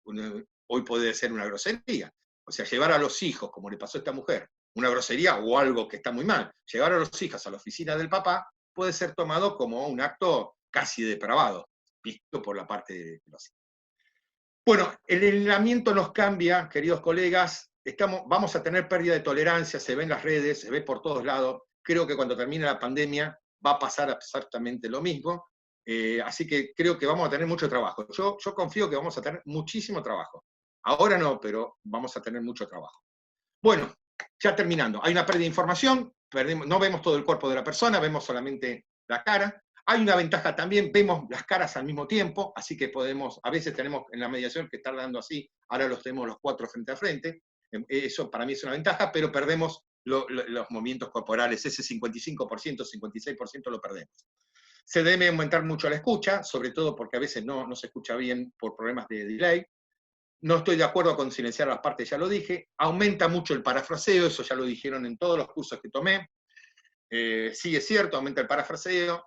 hoy puede ser una grosería. O sea, llevar a los hijos, como le pasó a esta mujer, una grosería o algo que está muy mal, llevar a los hijos a la oficina del papá puede ser tomado como un acto casi depravado, visto por la parte de los hijos. Bueno, el aislamiento nos cambia, queridos colegas, vamos a tener pérdida de tolerancia, se ve en las redes, se ve por todos lados. Creo que cuando termine la pandemia va a pasar exactamente lo mismo, así que creo que vamos a tener mucho trabajo. Yo confío que vamos a tener muchísimo trabajo. Ahora no, pero vamos a tener mucho trabajo. Bueno, ya terminando, hay una pérdida de información, no vemos todo el cuerpo de la persona, vemos solamente la cara. Hay una ventaja también, vemos las caras al mismo tiempo, así que a veces tenemos en la mediación que estar dando así, ahora los tenemos los cuatro frente a frente, eso para mí es una ventaja, pero perdemos los movimientos corporales, ese 55%, 56% lo perdemos. Se debe aumentar mucho la escucha, sobre todo porque a veces no se escucha bien por problemas de delay. No estoy de acuerdo con silenciar las partes, ya lo dije. Aumenta mucho el parafraseo, eso ya lo dijeron en todos los cursos que tomé. Sí, es cierto, aumenta el parafraseo.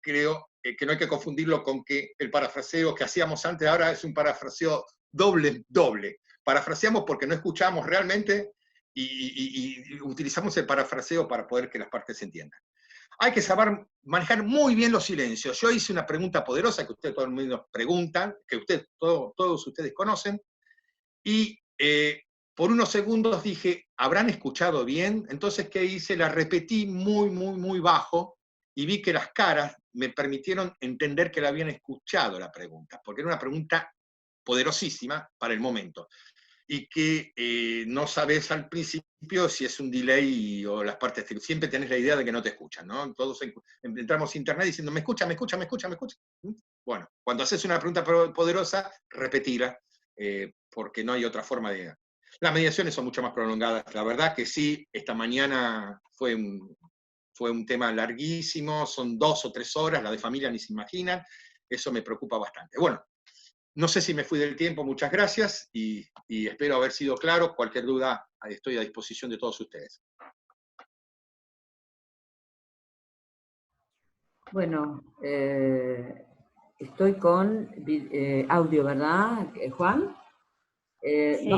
Creo que no hay que confundirlo con que el parafraseo que hacíamos antes ahora es un parafraseo doble. Parafraseamos porque no escuchamos realmente y utilizamos el parafraseo para poder que las partes se entiendan. Hay que saber manejar muy bien los silencios. Yo hice una pregunta poderosa que ustedes todo el mundo preguntan, que todos ustedes conocen, y por unos segundos dije, ¿habrán escuchado bien? Entonces, ¿qué hice? La repetí muy bajo, y vi que las caras me permitieron entender que la habían escuchado la pregunta, porque era una pregunta poderosísima para el momento, y que no sabes al principio si es un delay o las partes, siempre tenés la idea de que no te escuchan, ¿no? Todos entramos a internet diciendo, ¿me escucha? Bueno, cuando haces una pregunta poderosa, repetila, porque no hay otra forma de... Las mediaciones son mucho más prolongadas, la verdad que sí, esta mañana fue un tema larguísimo, son 2 o 3 horas, la de familia ni se imaginan, eso me preocupa bastante. Bueno, no sé si me fui del tiempo, muchas gracias, y espero haber sido claro. Cualquier duda, estoy a disposición de todos ustedes. Bueno, estoy con audio, ¿verdad, Juan? Sí.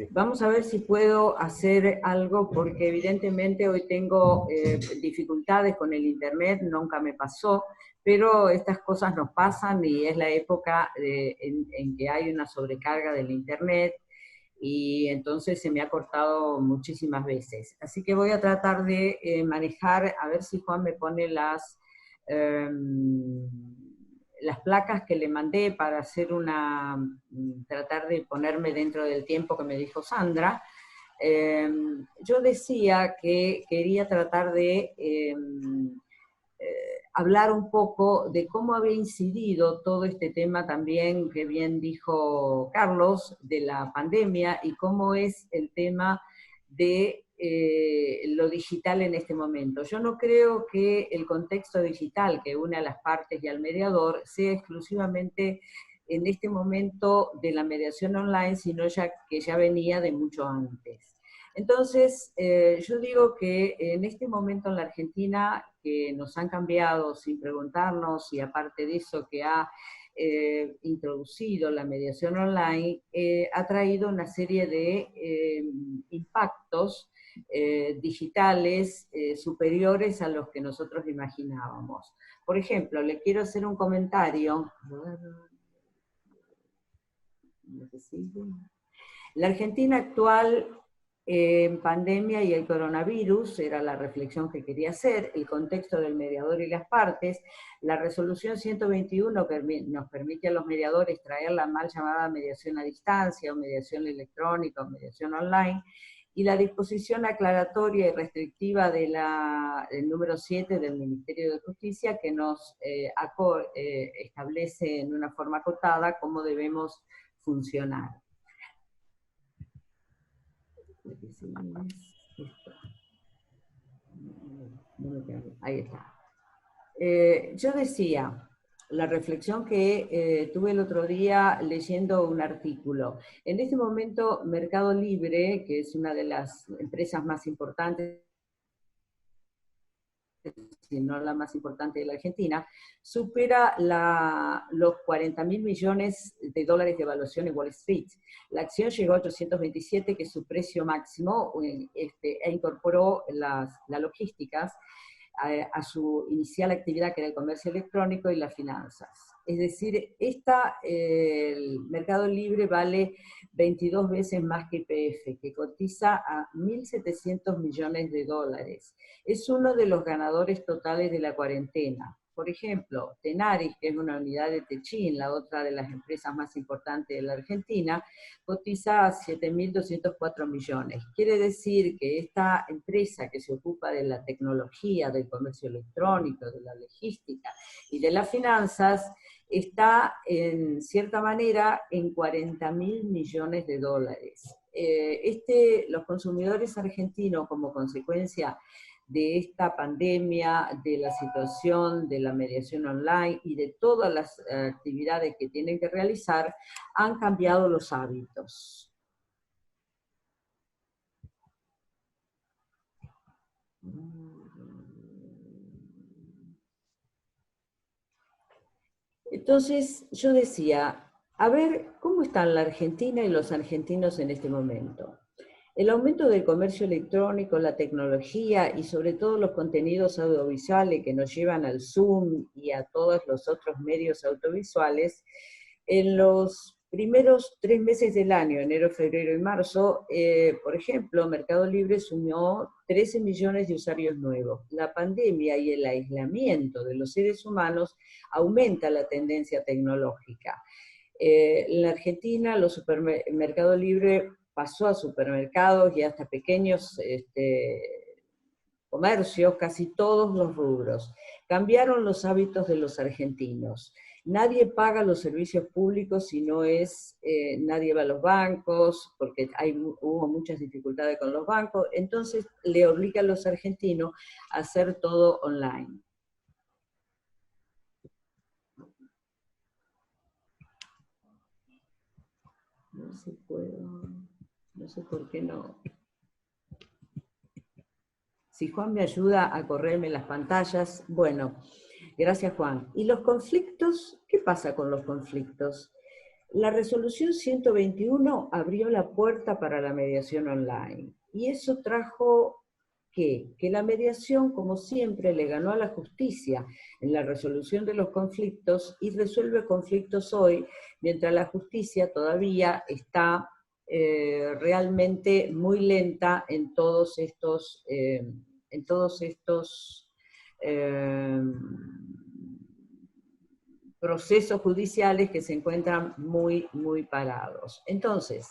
Vamos a ver si puedo hacer algo, porque evidentemente hoy tengo dificultades con el internet, nunca me pasó, pero estas cosas nos pasan y es la época en que hay una sobrecarga del internet, y entonces se me ha cortado muchísimas veces. Así que voy a tratar de manejar, a ver si Juan me pone las placas que le mandé para hacer tratar de ponerme dentro del tiempo que me dijo Sandra. Yo decía que quería tratar de hablar un poco de cómo había incidido todo este tema también, que bien dijo Carlos, de la pandemia, y cómo es el tema de lo digital en este momento. Yo no creo que el contexto digital que une a las partes y al mediador sea exclusivamente en este momento de la mediación online, sino que ya venía de mucho antes. Entonces, yo digo que en este momento en la Argentina, que nos han cambiado sin preguntarnos, y aparte de eso que ha introducido la mediación online, ha traído una serie de impactos digitales superiores a los que nosotros imaginábamos. Por ejemplo, le quiero hacer un comentario. La Argentina actual, en pandemia y el coronavirus, era la reflexión que quería hacer, el contexto del mediador y las partes, la resolución 121 que nos permite a los mediadores traer la mal llamada mediación a distancia, o mediación electrónica, o mediación online, y la disposición aclaratoria y restrictiva del número 7 del Ministerio de Justicia, que nos establece en una forma acotada cómo debemos funcionar. Ahí está. Yo decía, la reflexión que tuve el otro día leyendo un artículo. En este momento, Mercado Libre, que es una de las empresas más importantes, si no la más importante de la Argentina, supera los 40.000 millones de dólares de evaluación en Wall Street. La acción llegó a 827, que es su precio máximo, e incorporó las logísticas a su inicial actividad, que era el comercio electrónico y las finanzas. Es decir, el Mercado Libre vale 22 veces más que YPF, que cotiza a 1.700 millones de dólares. Es uno de los ganadores totales de la cuarentena. Por ejemplo, Tenaris, que es una unidad de Techin, la otra de las empresas más importantes de la Argentina, cotiza a 7.204 millones. Quiere decir que esta empresa que se ocupa de la tecnología, del comercio electrónico, de la logística y de las finanzas, está en cierta manera en 40.000 millones de dólares. Los consumidores argentinos, como consecuencia de esta pandemia, de la situación de la mediación online y de todas las actividades que tienen que realizar, han cambiado los hábitos. Entonces yo decía, a ver, ¿cómo están la Argentina y los argentinos en este momento? El aumento del comercio electrónico, la tecnología y sobre todo los contenidos audiovisuales que nos llevan al Zoom y a todos los otros medios audiovisuales, en los primeros 3 meses del año, enero, febrero y marzo, por ejemplo, Mercado Libre sumó 13 millones de usuarios nuevos. La pandemia y el aislamiento de los seres humanos aumenta la tendencia tecnológica. En la Argentina, Mercado Libre pasó a supermercados y hasta pequeños comercios, casi todos los rubros. Cambiaron los hábitos de los argentinos. Nadie paga los servicios públicos si no es, nadie va a los bancos, porque hubo muchas dificultades con los bancos, entonces le obliga a los argentinos a hacer todo online. No sé, no sé por qué no. Si Juan me ayuda a correrme las pantallas, bueno, gracias Juan. ¿Y los conflictos? ¿Qué pasa con los conflictos? La resolución 121 abrió la puerta para la mediación online. Y eso trajo, ¿qué? Que la mediación, como siempre, le ganó a la justicia en la resolución de los conflictos y resuelve conflictos hoy, mientras la justicia todavía está realmente muy lenta en todos estos procesos judiciales que se encuentran muy, muy parados. Entonces,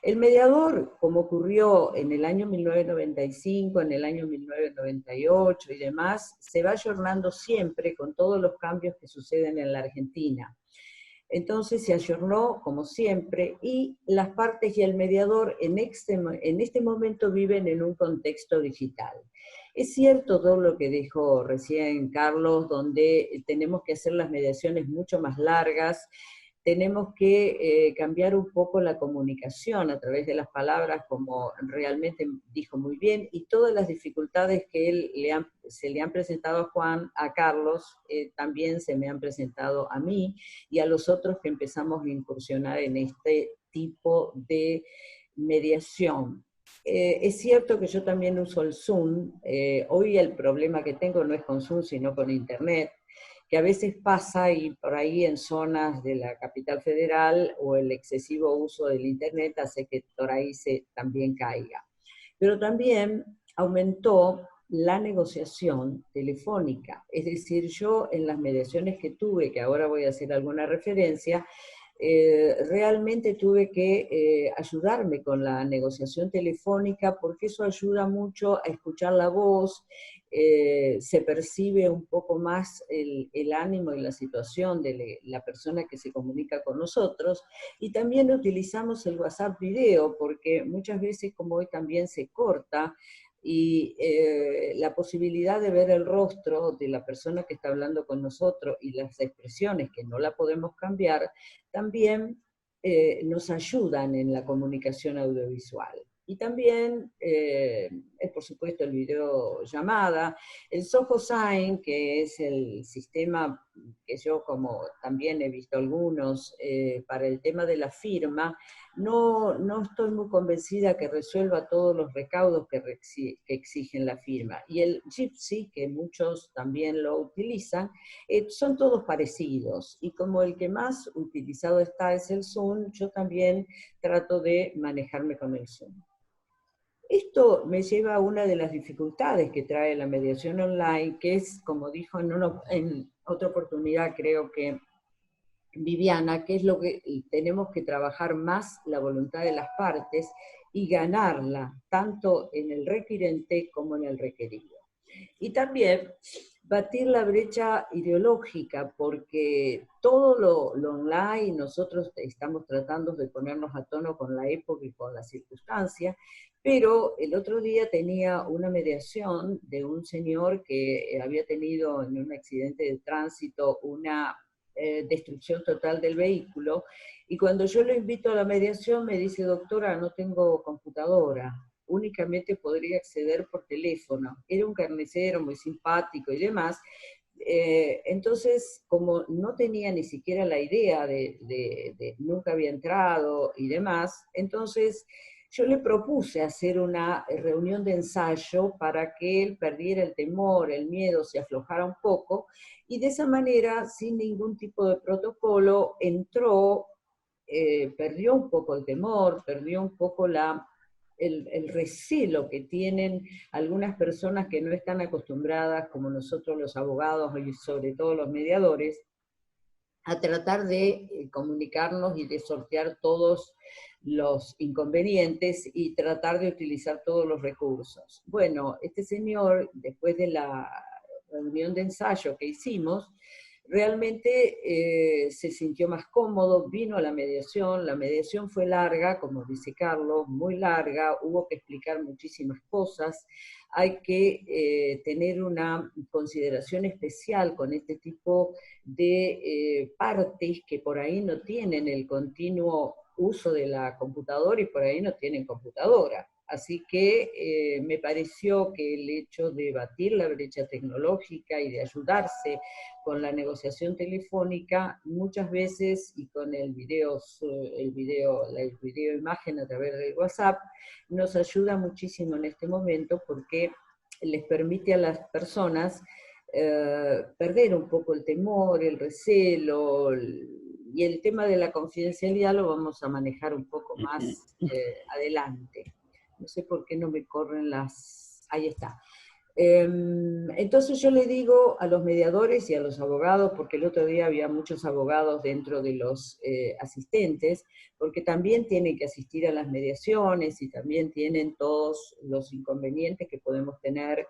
El mediador, como ocurrió en el año 1995, en el año 1998 y demás, se va ayornando siempre con todos los cambios que suceden en la Argentina. Entonces se ayornó, como siempre, y las partes y el mediador en este momento viven en un contexto digital. Es cierto todo lo que dijo recién Carlos, donde tenemos que hacer las mediaciones mucho más largas, tenemos que cambiar un poco la comunicación a través de las palabras, como realmente dijo muy bien, y todas las dificultades que se le han presentado a Juan, a Carlos, también se me han presentado a mí y a los otros que empezamos a incursionar en este tipo de mediación. Es cierto que yo también uso el Zoom. Hoy el problema que tengo no es con Zoom, sino con Internet, que a veces pasa y por ahí en zonas de la capital federal o el excesivo uso del Internet hace que por ahí también caiga. Pero también aumentó la negociación telefónica, es decir, yo en las mediaciones que tuve, que ahora voy a hacer alguna referencia, realmente tuve que ayudarme con la negociación telefónica porque eso ayuda mucho a escuchar la voz, se percibe un poco más el ánimo y la situación de la persona que se comunica con nosotros, y también utilizamos el WhatsApp video porque muchas veces, como hoy también se corta, y la posibilidad de ver el rostro de la persona que está hablando con nosotros y las expresiones que no la podemos cambiar, también nos ayudan en la comunicación audiovisual. Y también, por supuesto, el videollamada, el Soho Sign, que es el sistema que yo, como también he visto algunos, para el tema de la firma, no estoy muy convencida que resuelva todos los recaudos que exigen la firma. Y el Jitsi, que muchos también lo utilizan, son todos parecidos. Y como el que más utilizado está es el Zoom, yo también trato de manejarme con el Zoom. Esto me lleva a una de las dificultades que trae la mediación online, que es, como dijo en otra oportunidad, creo que Viviana, que es lo que tenemos que trabajar más la voluntad de las partes y ganarla, tanto en el requirente como en el requerido. Y también batir la brecha ideológica, porque todo lo online, nosotros estamos tratando de ponernos a tono con la época y con las circunstancias, pero el otro día tenía una mediación de un señor que había tenido en un accidente de tránsito una destrucción total del vehículo, y cuando yo lo invito a la mediación me dice: doctora, no tengo computadora, únicamente podría acceder por teléfono. Era un carnicero muy simpático y demás. Entonces, como no tenía ni siquiera la idea nunca había entrado y demás, entonces yo le propuse hacer una reunión de ensayo para que él perdiera el temor, el miedo, se aflojara un poco, y de esa manera, sin ningún tipo de protocolo, entró, perdió un poco el temor, perdió un poco el recelo que tienen algunas personas que no están acostumbradas, como nosotros los abogados y sobre todo los mediadores, a tratar de comunicarnos y de sortear todos los inconvenientes y tratar de utilizar todos los recursos. Bueno, este señor, después de la reunión de ensayo que hicimos, realmente se sintió más cómodo, vino a la mediación fue larga, como dice Carlos, muy larga, hubo que explicar muchísimas cosas, hay que tener una consideración especial con este tipo de partes que por ahí no tienen el continuo uso de la computadora y por ahí no tienen computadora. Así que me pareció que el hecho de batir la brecha tecnológica y de ayudarse con la negociación telefónica, muchas veces, y con el video imagen a través del WhatsApp, nos ayuda muchísimo en este momento porque les permite a las personas perder un poco el temor, el recelo, y el tema de la confidencialidad lo vamos a manejar un poco más adelante. No sé por qué no me corren las... Ahí está. Entonces yo le digo a los mediadores y a los abogados, porque el otro día había muchos abogados dentro de los asistentes, porque también tienen que asistir a las mediaciones y también tienen todos los inconvenientes que podemos tener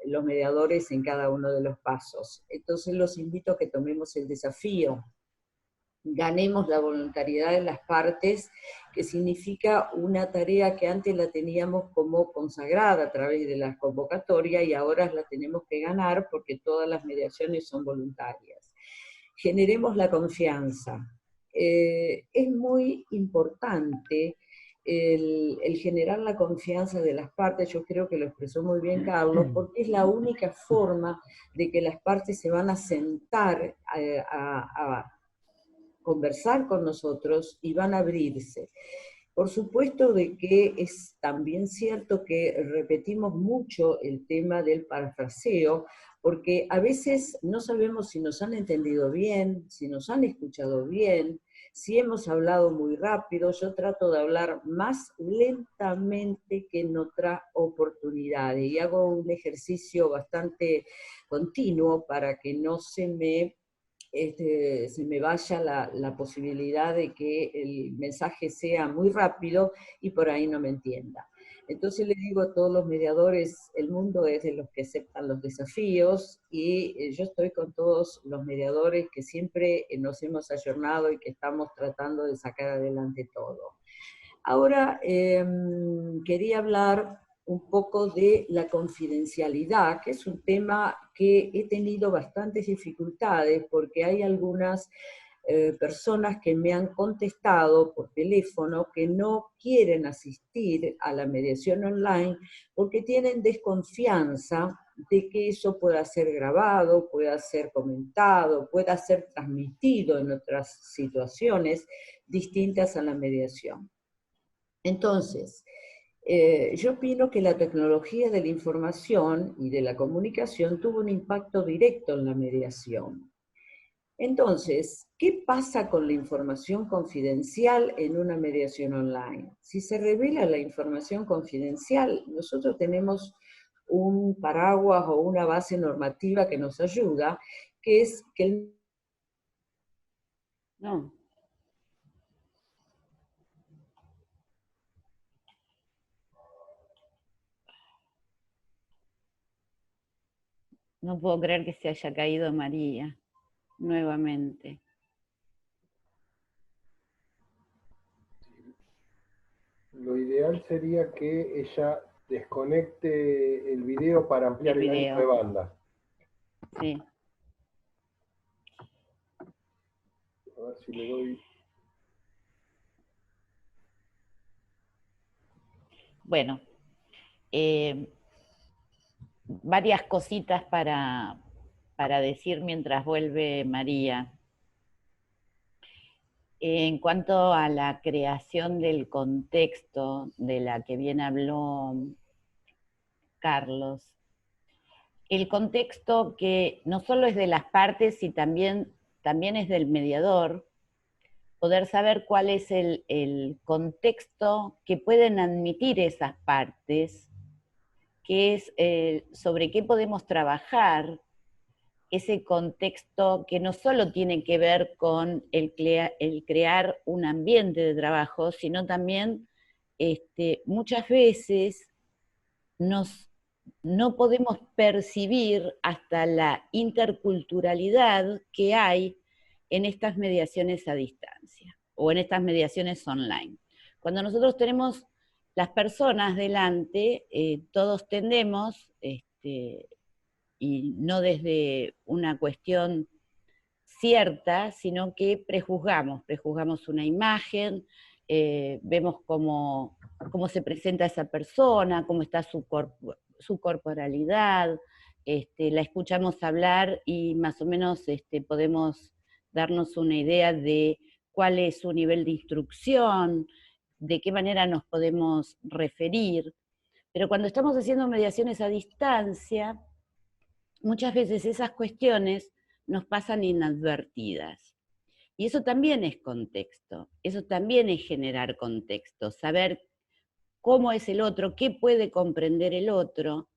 los mediadores en cada uno de los pasos. Entonces los invito a que tomemos el desafío, ganemos la voluntariedad de las partes, que significa una tarea que antes la teníamos como consagrada a través de la convocatoria y ahora la tenemos que ganar porque todas las mediaciones son voluntarias. Generemos la confianza. Es muy importante el generar la confianza de las partes. Yo creo que lo expresó muy bien Carlos, porque es la única forma de que las partes se van a sentar a conversar con nosotros y van a abrirse. Por supuesto de que es también cierto que repetimos mucho el tema del parafraseo, porque a veces no sabemos si nos han entendido bien, si nos han escuchado bien, si hemos hablado muy rápido. Yo trato de hablar más lentamente que en otra oportunidad y hago un ejercicio bastante continuo para que no se me vaya la posibilidad de que el mensaje sea muy rápido y por ahí no me entienda. Entonces le digo a todos los mediadores, el mundo es de los que aceptan los desafíos y yo estoy con todos los mediadores que siempre nos hemos ayornado y que estamos tratando de sacar adelante todo. Ahora quería hablar un poco de la confidencialidad, que es un tema que he tenido bastantes dificultades porque hay algunas personas que me han contestado por teléfono que no quieren asistir a la mediación online porque tienen desconfianza de que eso pueda ser grabado, pueda ser comentado, pueda ser transmitido en otras situaciones distintas a la mediación. Entonces, yo opino que la tecnología de la información y de la comunicación tuvo un impacto directo en la mediación. Entonces, ¿qué pasa con la información confidencial en una mediación online? Si se revela la información confidencial, nosotros tenemos un paraguas o una base normativa que nos ayuda, que es que el... No. No puedo creer que se haya caído María nuevamente. Lo ideal sería que ella desconecte el video para ampliar el ancho de banda. Sí. A ver si le doy... Bueno, varias cositas para decir mientras vuelve María. En cuanto a la creación del contexto de la que bien habló Carlos, el contexto que no solo es de las partes y también es del mediador, poder saber cuál es el contexto que pueden admitir esas partes, que es sobre qué podemos trabajar, ese contexto que no solo tiene que ver con el crear un ambiente de trabajo, sino también muchas veces no podemos percibir hasta la interculturalidad que hay en estas mediaciones a distancia o en estas mediaciones online. Cuando nosotros tenemos las personas delante, todos tendemos, y no desde una cuestión cierta, sino que prejuzgamos una imagen, vemos cómo se presenta esa persona, cómo está su corporalidad, la escuchamos hablar y más o menos podemos darnos una idea de cuál es su nivel de instrucción, de qué manera nos podemos referir. Pero cuando estamos haciendo mediaciones a distancia, muchas veces esas cuestiones nos pasan inadvertidas. Y eso también es contexto, eso también es generar contexto, saber cómo es el otro, qué puede comprender el otro,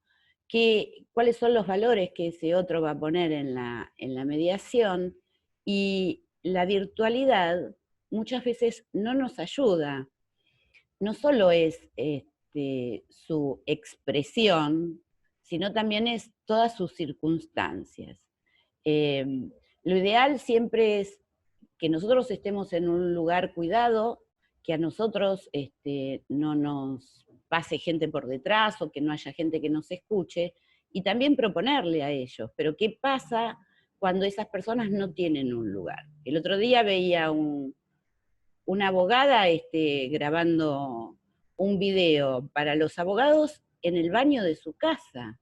cuáles son los valores que ese otro va a poner en la mediación, y la virtualidad muchas veces no nos ayuda. No solo es su expresión, sino también es todas sus circunstancias. Lo ideal siempre es que nosotros estemos en un lugar cuidado, que a nosotros no nos pase gente por detrás o que no haya gente que nos escuche, y también proponerle a ellos, pero ¿qué pasa cuando esas personas no tienen un lugar? El otro día veía una abogada grabando un video para los abogados en el baño de su casa.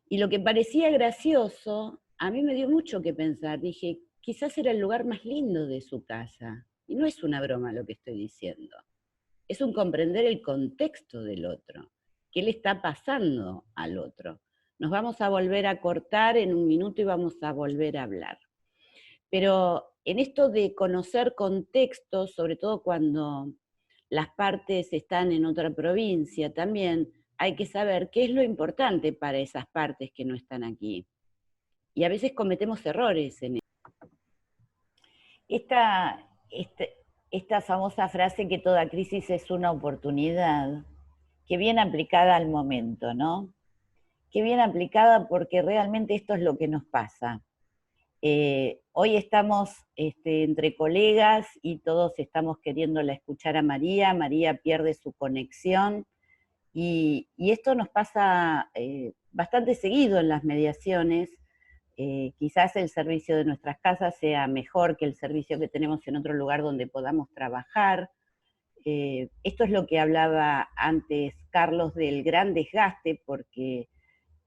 Y lo que parecía gracioso, a mí me dio mucho que pensar. Dije, quizás era el lugar más lindo de su casa. Y no es una broma lo que estoy diciendo. Es un comprender el contexto del otro. ¿Qué le está pasando al otro? Nos vamos a volver a cortar en un minuto y vamos a volver a hablar. Pero en esto de conocer contextos, sobre todo cuando las partes están en otra provincia, también hay que saber qué es lo importante para esas partes que no están aquí. Y a veces cometemos errores en eso. Esta famosa frase que toda crisis es una oportunidad, que bien aplicada al momento, ¿no? Que bien aplicada, porque realmente esto es lo que nos pasa. Hoy estamos entre colegas y todos estamos queriéndola escuchar a María. María pierde su conexión, y esto nos pasa bastante seguido en las mediaciones. Quizás el servicio de nuestras casas sea mejor que el servicio que tenemos en otro lugar donde podamos trabajar. Esto es lo que hablaba antes Carlos del gran desgaste, porque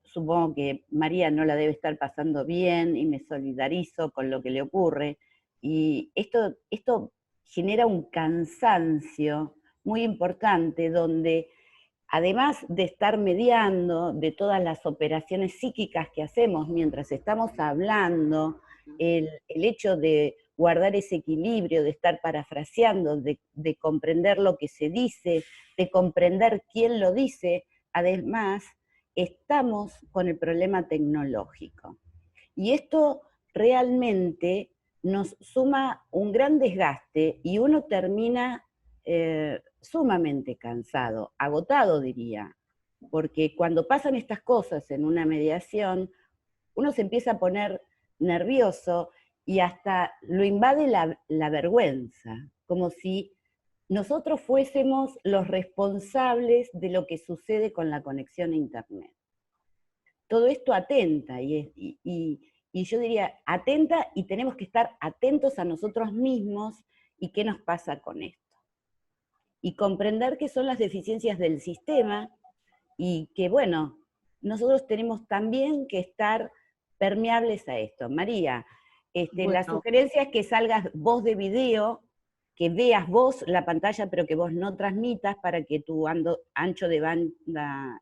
supongo que María no la debe estar pasando bien y me solidarizo con lo que le ocurre. Y esto genera un cansancio muy importante, donde además de estar mediando de todas las operaciones psíquicas que hacemos mientras estamos hablando, el hecho de guardar ese equilibrio, de estar parafraseando, de comprender lo que se dice, de comprender quién lo dice, además estamos con el problema tecnológico. Y esto realmente nos suma un gran desgaste y uno termina sumamente cansado, agotado diría, porque cuando pasan estas cosas en una mediación, uno se empieza a poner nervioso y hasta lo invade la vergüenza, como si nosotros fuésemos los responsables de lo que sucede con la conexión a Internet. Todo esto atenta, y yo diría, atenta, y tenemos que estar atentos a nosotros mismos y qué nos pasa con esto. Y comprender qué son las deficiencias del sistema, y que, bueno, nosotros tenemos también que estar permeables a esto. María, bueno, la sugerencia es que salgas vos de video, que veas vos la pantalla, pero que vos no transmitas, para que tu ancho de banda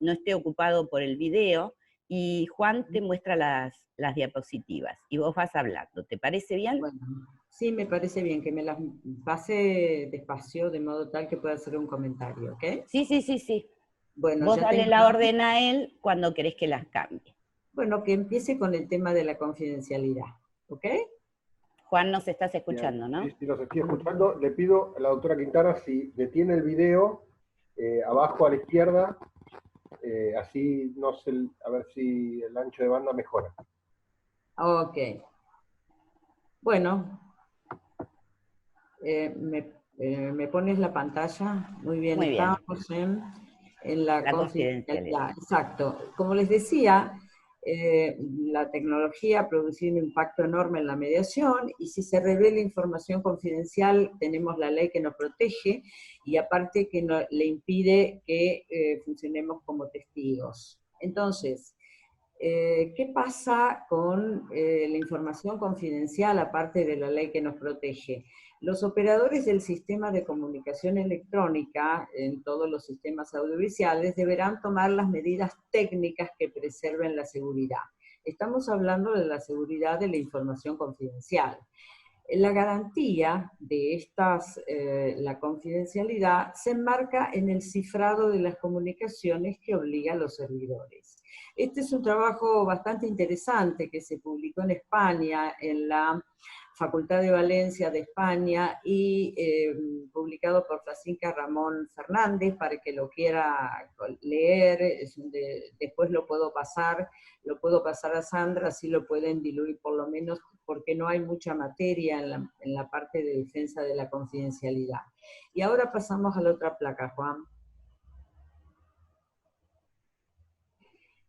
no esté ocupado por el video, y Juan te muestra las diapositivas, y vos vas hablando. ¿Te parece bien? Bueno, sí, me parece bien, que me las pase despacio, de modo tal que pueda hacer un comentario, ¿ok? Sí. Bueno, vos dale la orden a él cuando querés que las cambie. Bueno, que empiece con el tema de la confidencialidad, ¿ok? Juan, nos estás escuchando, ¿no? Sí, los estoy escuchando. Le pido a la doctora Quintana si detiene el video abajo a la izquierda, así no sé, a ver si el ancho de banda mejora. Ok. Bueno, me pones la pantalla. Muy bien, muy bien. Estamos en la confidencialidad. Exacto. Como les decía, la tecnología ha producido un impacto enorme en la mediación, y si se revela información confidencial, tenemos la ley que nos protege, y aparte que le impide que funcionemos como testigos. Entonces, ¿qué pasa con la información confidencial, aparte de la ley que nos protege? Los operadores del sistema de comunicación electrónica en todos los sistemas audiovisuales deberán tomar las medidas técnicas que preserven la seguridad. Estamos hablando de la seguridad de la información confidencial. La garantía de la confidencialidad se enmarca en el cifrado de las comunicaciones que obliga a los servidores. Este es un trabajo bastante interesante que se publicó en España, en la Facultad de Valencia de España, y publicado por Francisca Ramón Fernández, para que lo quiera leer. Después lo puedo pasar a Sandra, así lo pueden diluir por lo menos, porque no hay mucha materia en la parte de defensa de la confidencialidad. Y ahora pasamos a la otra placa, Juan.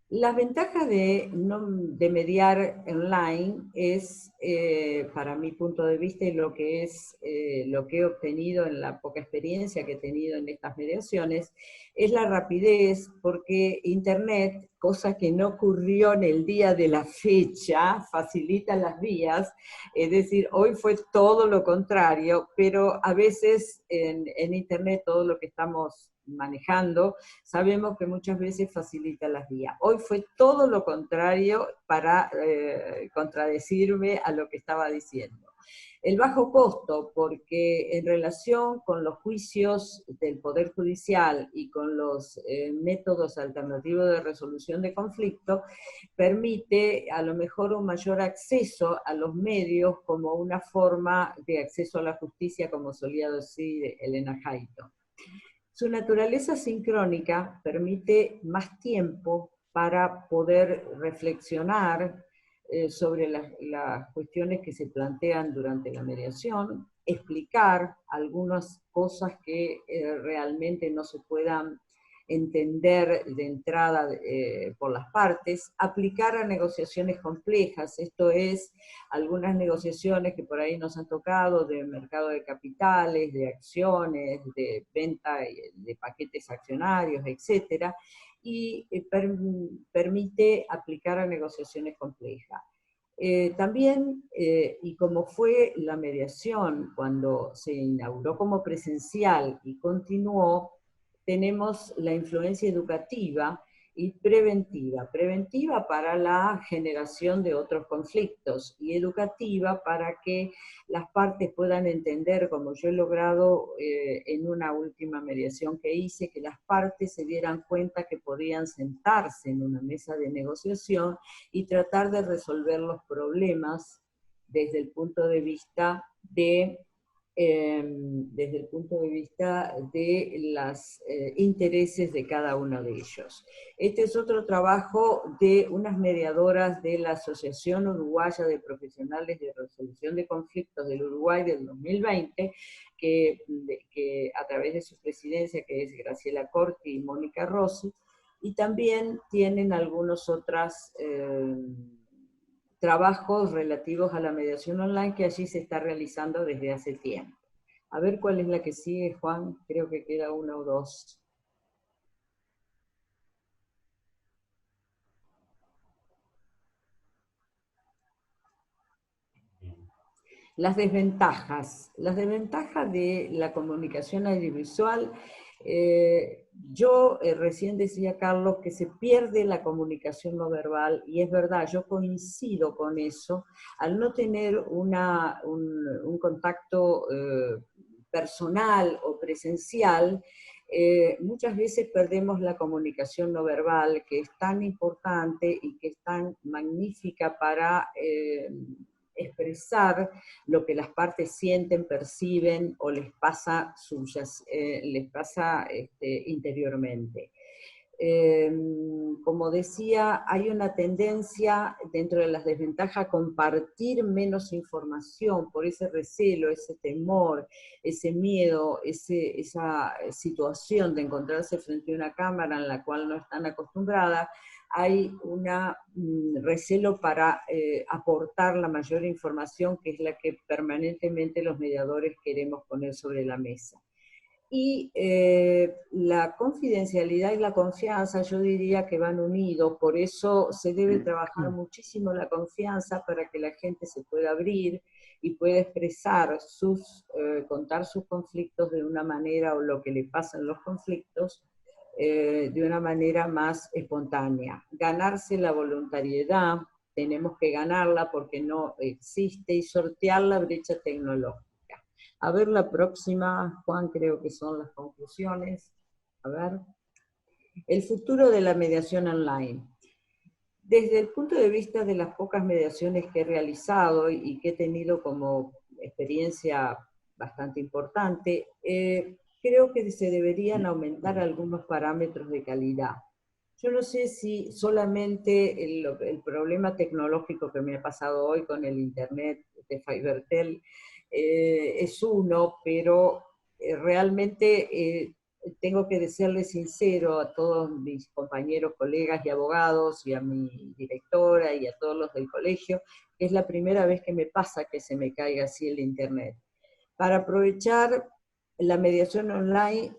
Las ventajas de mediar online es, para mi punto de vista, y lo que he obtenido en la poca experiencia que he tenido en estas mediaciones, es la rapidez, porque Internet, cosa que no ocurrió en el día de la fecha, facilita las vías. Es decir, hoy fue todo lo contrario, pero a veces en Internet todo lo que estamos manejando, sabemos que muchas veces facilita las vías. Hoy fue todo lo contrario para contradecirme a lo que estaba diciendo. El bajo costo, porque en relación con los juicios del Poder Judicial y con los métodos alternativos de resolución de conflictos, permite a lo mejor un mayor acceso a los medios como una forma de acceso a la justicia, como solía decir Elena Hayton. Su naturaleza sincrónica permite más tiempo para poder reflexionar sobre las cuestiones que se plantean durante la mediación, explicar algunas cosas que realmente no se puedan entender de entrada por las partes, aplicar a negociaciones complejas, esto es, algunas negociaciones que por ahí nos han tocado de mercado de capitales, de acciones, de venta de paquetes accionarios, etc., y permite aplicar a negociaciones complejas. También, y como fue la mediación cuando se inauguró como presencial y continuó, tenemos la influencia educativa y preventiva. Preventiva para la generación de otros conflictos y educativa para que las partes puedan entender, como yo he logrado en una última mediación que hice, que las partes se dieran cuenta que podían sentarse en una mesa de negociación y tratar de resolver los problemas desde el punto de vista de los intereses de cada uno de ellos. Este es otro trabajo de unas mediadoras de la Asociación Uruguaya de Profesionales de Resolución de Conflictos del Uruguay del 2020, que a través de su presidencia, que es Graciela Corti y Mónica Rossi, y también tienen algunos otros trabajos relativos a la mediación online que allí se está realizando desde hace tiempo. A ver cuál es la que sigue, Juan, creo que queda una o dos. Las desventajas. Las desventajas de la comunicación audiovisual. Yo recién decía, Carlos, que se pierde la comunicación no verbal, y es verdad, yo coincido con eso. Al no tener un contacto personal o presencial, muchas veces perdemos la comunicación no verbal, que es tan importante y que es tan magnífica para expresar lo que las partes sienten, perciben o les pasa interiormente. Como decía, hay una tendencia dentro de las desventajas a compartir menos información por ese recelo, ese temor, ese miedo, esa situación de encontrarse frente a una cámara en la cual no están acostumbradas. Hay un recelo para aportar la mayor información, que es la que permanentemente los mediadores queremos poner sobre la mesa. Y la confidencialidad y la confianza, yo diría que van unidos, por eso se debe trabajar muchísimo la confianza para que la gente se pueda abrir y pueda expresar contar sus conflictos de una manera, o lo que le pasa en los conflictos, de una manera más espontánea. Ganarse la voluntariedad, tenemos que ganarla porque no existe, y sortear la brecha tecnológica. A ver la próxima, Juan, creo que son las conclusiones. A ver. El futuro de la mediación online. Desde el punto de vista de las pocas mediaciones que he realizado y que he tenido como experiencia bastante importante, creo que se deberían aumentar algunos parámetros de calidad. Yo no sé si solamente el problema tecnológico que me ha pasado hoy con el Internet de FiberTel es uno, pero realmente tengo que decirle sincero a todos mis compañeros, colegas y abogados, y a mi directora y a todos los del colegio, que es la primera vez que me pasa que se me caiga así el Internet. Para aprovechar la mediación online,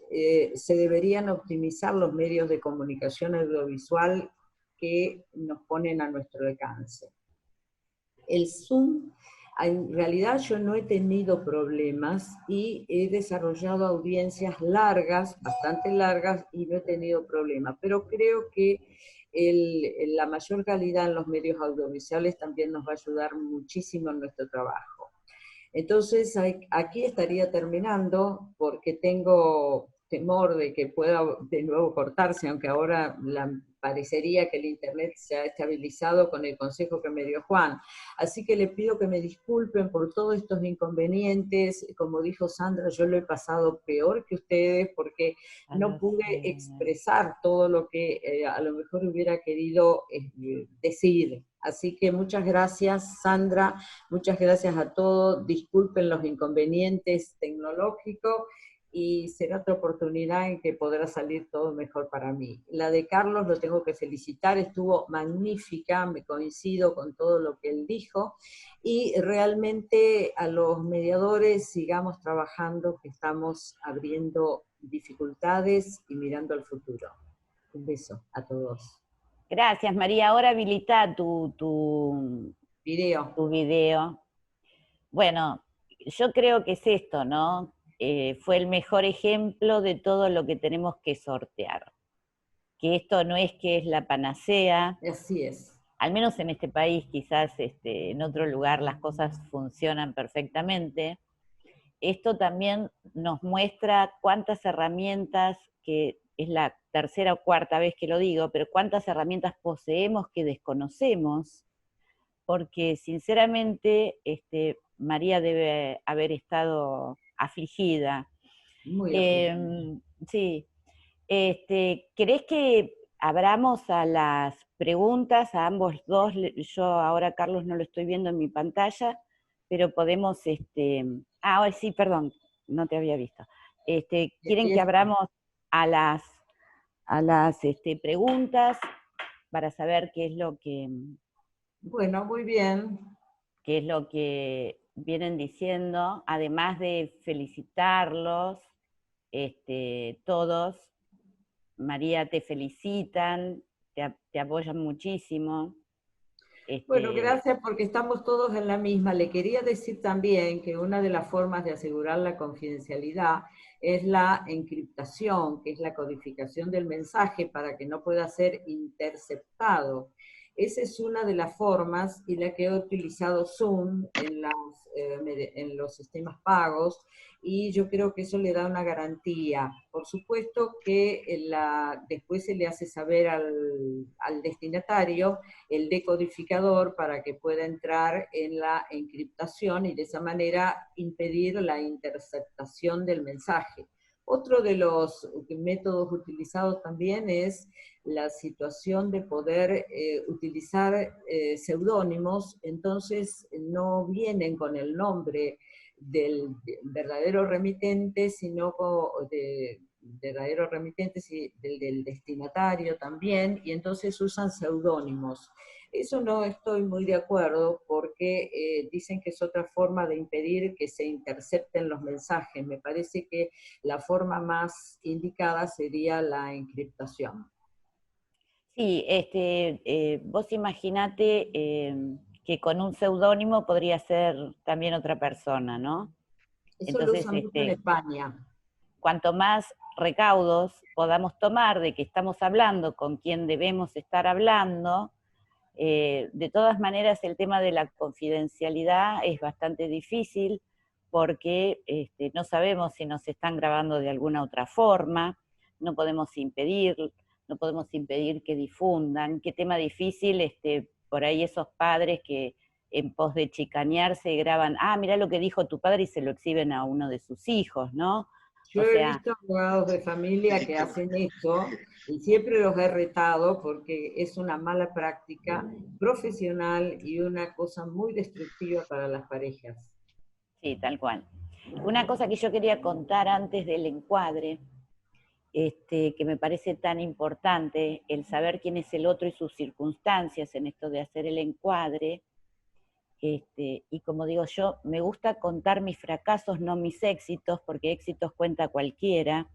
se deberían optimizar los medios de comunicación audiovisual que nos ponen a nuestro alcance. El Zoom, en realidad yo no he tenido problemas y he desarrollado audiencias largas, bastante largas, y no he tenido problemas, pero creo que la mayor calidad en los medios audiovisuales también nos va a ayudar muchísimo en nuestro trabajo. Entonces, aquí estaría terminando, porque tengo temor de que pueda de nuevo cortarse, aunque ahora parecería que el Internet se ha estabilizado con el consejo que me dio Juan. Así que le pido que me disculpen por todos estos inconvenientes. Como dijo Sandra, yo lo he pasado peor que ustedes, porque no pude expresar todo lo que a lo mejor hubiera querido decir. Así que muchas gracias, Sandra, muchas gracias a todos, disculpen los inconvenientes tecnológicos, y será otra oportunidad en que podrá salir todo mejor para mí. La de Carlos lo tengo que felicitar, estuvo magnífica, me coincido con todo lo que él dijo, y realmente a los mediadores sigamos trabajando, que estamos abriendo dificultades y mirando al futuro. Un beso a todos. Gracias, María. Ahora habilita tu video. Bueno, yo creo que es esto, ¿no? Fue el mejor ejemplo de todo lo que tenemos que sortear. Que esto no es que es la panacea. Así es. Al menos en este país, quizás en otro lugar las cosas funcionan perfectamente. Esto también nos muestra cuántas herramientas, que es la tercera o cuarta vez que lo digo, pero cuántas herramientas poseemos que desconocemos, porque sinceramente María debe haber estado afligida. Muy afligida. Sí. ¿Querés que abramos a las preguntas a ambos dos? Yo ahora, Carlos, no lo estoy viendo en mi pantalla, pero podemos, hoy sí, perdón, no te había visto. ¿Quieren que abramos a las preguntas para saber qué es lo que... Bueno, muy bien. Qué es lo que vienen diciendo, además de felicitarlos, todos. María, te felicitan, te apoyan muchísimo. Bueno, gracias, porque estamos todos en la misma. Le quería decir también que una de las formas de asegurar la confidencialidad es la encriptación, que es la codificación del mensaje para que no pueda ser interceptado. Esa es una de las formas, y la que ha utilizado Zoom en los sistemas pagos, y yo creo que eso le da una garantía. Por supuesto que después se le hace saber al destinatario el decodificador para que pueda entrar en la encriptación y de esa manera impedir la interceptación del mensaje. Otro de los métodos utilizados también es la situación de poder utilizar seudónimos, entonces no vienen con el nombre del verdadero remitente, sino del destinatario también, y entonces usan seudónimos. Eso no estoy muy de acuerdo, porque dicen que es otra forma de impedir que se intercepten los mensajes. Me parece que la forma más indicada sería la encriptación. Sí, vos imaginate que con un seudónimo podría ser también otra persona, ¿no? Eso entonces, lo usan mucho en España. Cuanto más recaudos podamos tomar de que estamos hablando con quien debemos estar hablando, De todas maneras, el tema de la confidencialidad es bastante difícil porque no sabemos si nos están grabando de alguna otra forma, no podemos impedir que difundan. Qué tema difícil, por ahí esos padres que en pos de chicanearse graban, mirá lo que dijo tu padre, y se lo exhiben a uno de sus hijos, ¿no? Yo he visto abogados de familia que hacen eso y siempre los he retado porque es una mala práctica profesional y una cosa muy destructiva para las parejas. Sí, tal cual. Una cosa que yo quería contar antes del encuadre, que me parece tan importante, el saber quién es el otro y sus circunstancias en esto de hacer el encuadre. Y como digo yo, me gusta contar mis fracasos, no mis éxitos, porque éxitos cuenta cualquiera.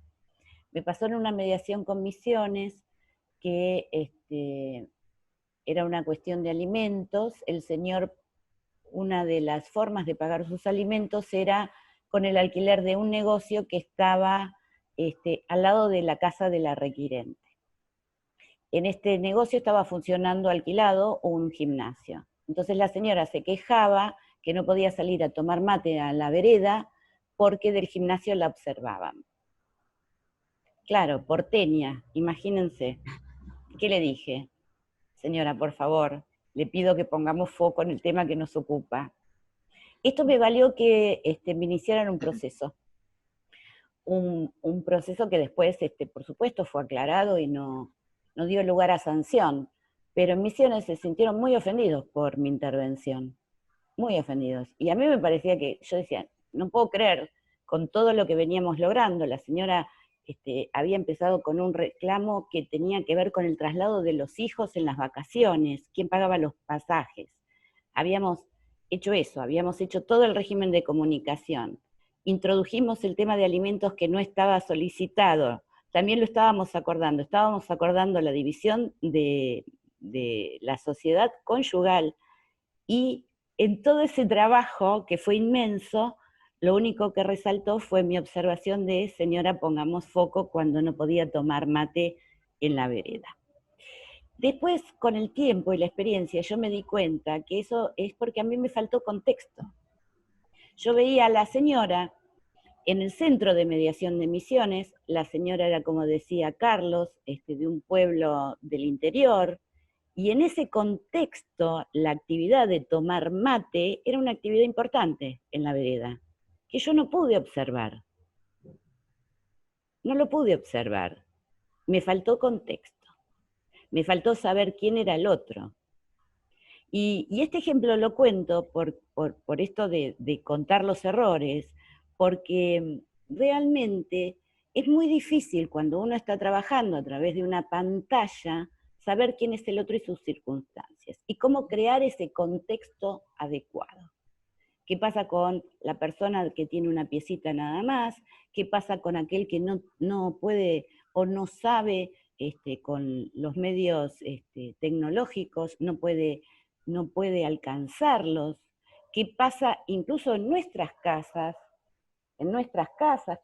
Me pasó en una mediación con Misiones que era una cuestión de alimentos. El señor, una de las formas de pagar sus alimentos era con el alquiler de un negocio que estaba al lado de la casa de la requirente. En este negocio estaba funcionando alquilado un gimnasio. Entonces la señora se quejaba que no podía salir a tomar mate a la vereda porque del gimnasio la observaban. Claro, porteña, imagínense. ¿Qué le dije? Señora, por favor, le pido que pongamos foco en el tema que nos ocupa. Esto me valió que me iniciaran un proceso. Un proceso que después, por supuesto, fue aclarado y no dio lugar a sanción. Pero en Misiones se sintieron muy ofendidos por mi intervención, muy ofendidos. Y a mí me parecía que, yo decía, no puedo creer, con todo lo que veníamos logrando, la señora había empezado con un reclamo que tenía que ver con el traslado de los hijos en las vacaciones, quién pagaba los pasajes. Habíamos hecho eso, habíamos hecho todo el régimen de comunicación. Introdujimos el tema de alimentos que no estaba solicitado, también lo estábamos acordando la división de la sociedad conyugal, y en todo ese trabajo, que fue inmenso, lo único que resaltó fue mi observación de, señora, pongamos foco cuando no podía tomar mate en la vereda. Después, con el tiempo y la experiencia, yo me di cuenta que eso es porque a mí me faltó contexto. Yo veía a la señora en el centro de mediación de Misiones. La señora era, como decía Carlos, de un pueblo del interior, y en ese contexto la actividad de tomar mate era una actividad importante en la vereda, que yo no pude observar. No lo pude observar. Me faltó contexto. Me faltó saber quién era el otro. Y este ejemplo lo cuento por esto de contar los errores, porque realmente es muy difícil cuando uno está trabajando a través de una pantalla saber quién es el otro y sus circunstancias, y cómo crear ese contexto adecuado. ¿Qué pasa con la persona que tiene una piecita nada más? ¿Qué pasa con aquel que no puede o no sabe con los medios tecnológicos, no puede alcanzarlos? ¿Qué pasa incluso en nuestras casas?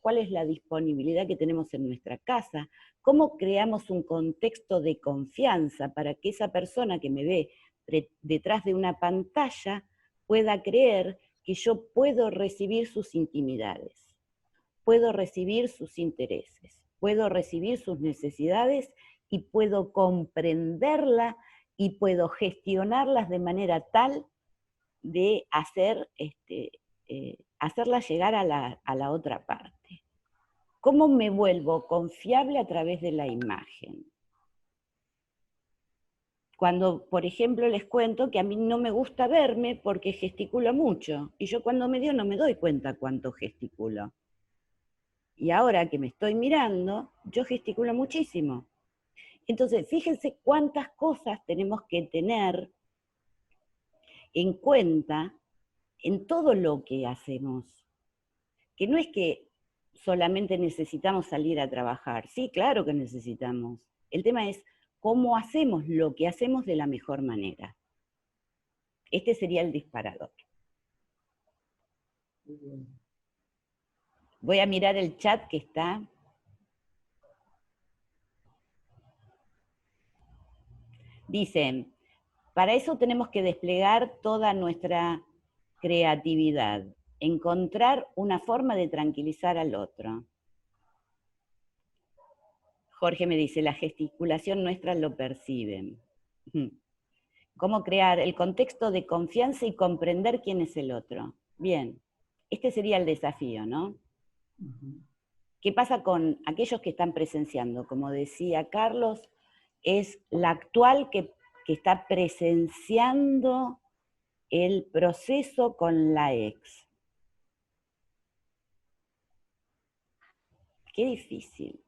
¿Cuál es la disponibilidad que tenemos en nuestra casa? ¿Cómo creamos un contexto de confianza para que esa persona que me ve detrás de una pantalla pueda creer que yo puedo recibir sus intimidades, puedo recibir sus intereses, puedo recibir sus necesidades y puedo comprenderla y puedo gestionarlas de manera tal de hacerla llegar a la otra parte? ¿Cómo me vuelvo confiable a través de la imagen? Cuando, por ejemplo, les cuento que a mí no me gusta verme porque gesticulo mucho, y yo cuando medio no me doy cuenta cuánto gesticulo. Y ahora que me estoy mirando, yo gesticulo muchísimo. Entonces, fíjense cuántas cosas tenemos que tener en cuenta en todo lo que hacemos. Que no es que solamente necesitamos salir a trabajar. Sí, claro que necesitamos. El tema es cómo hacemos lo que hacemos de la mejor manera. Este sería el disparador. Voy a mirar el chat que está. Dicen, Para eso tenemos que desplegar toda nuestra creatividad, encontrar una forma de tranquilizar al otro. Jorge me dice, la gesticulación nuestra lo perciben. ¿Cómo crear el contexto de confianza y comprender quién es el otro? Bien, este sería el desafío, ¿no? ¿Qué pasa con aquellos que están presenciando? Como decía Carlos, es la actual que está presenciando el proceso con la ex. Qué difícil.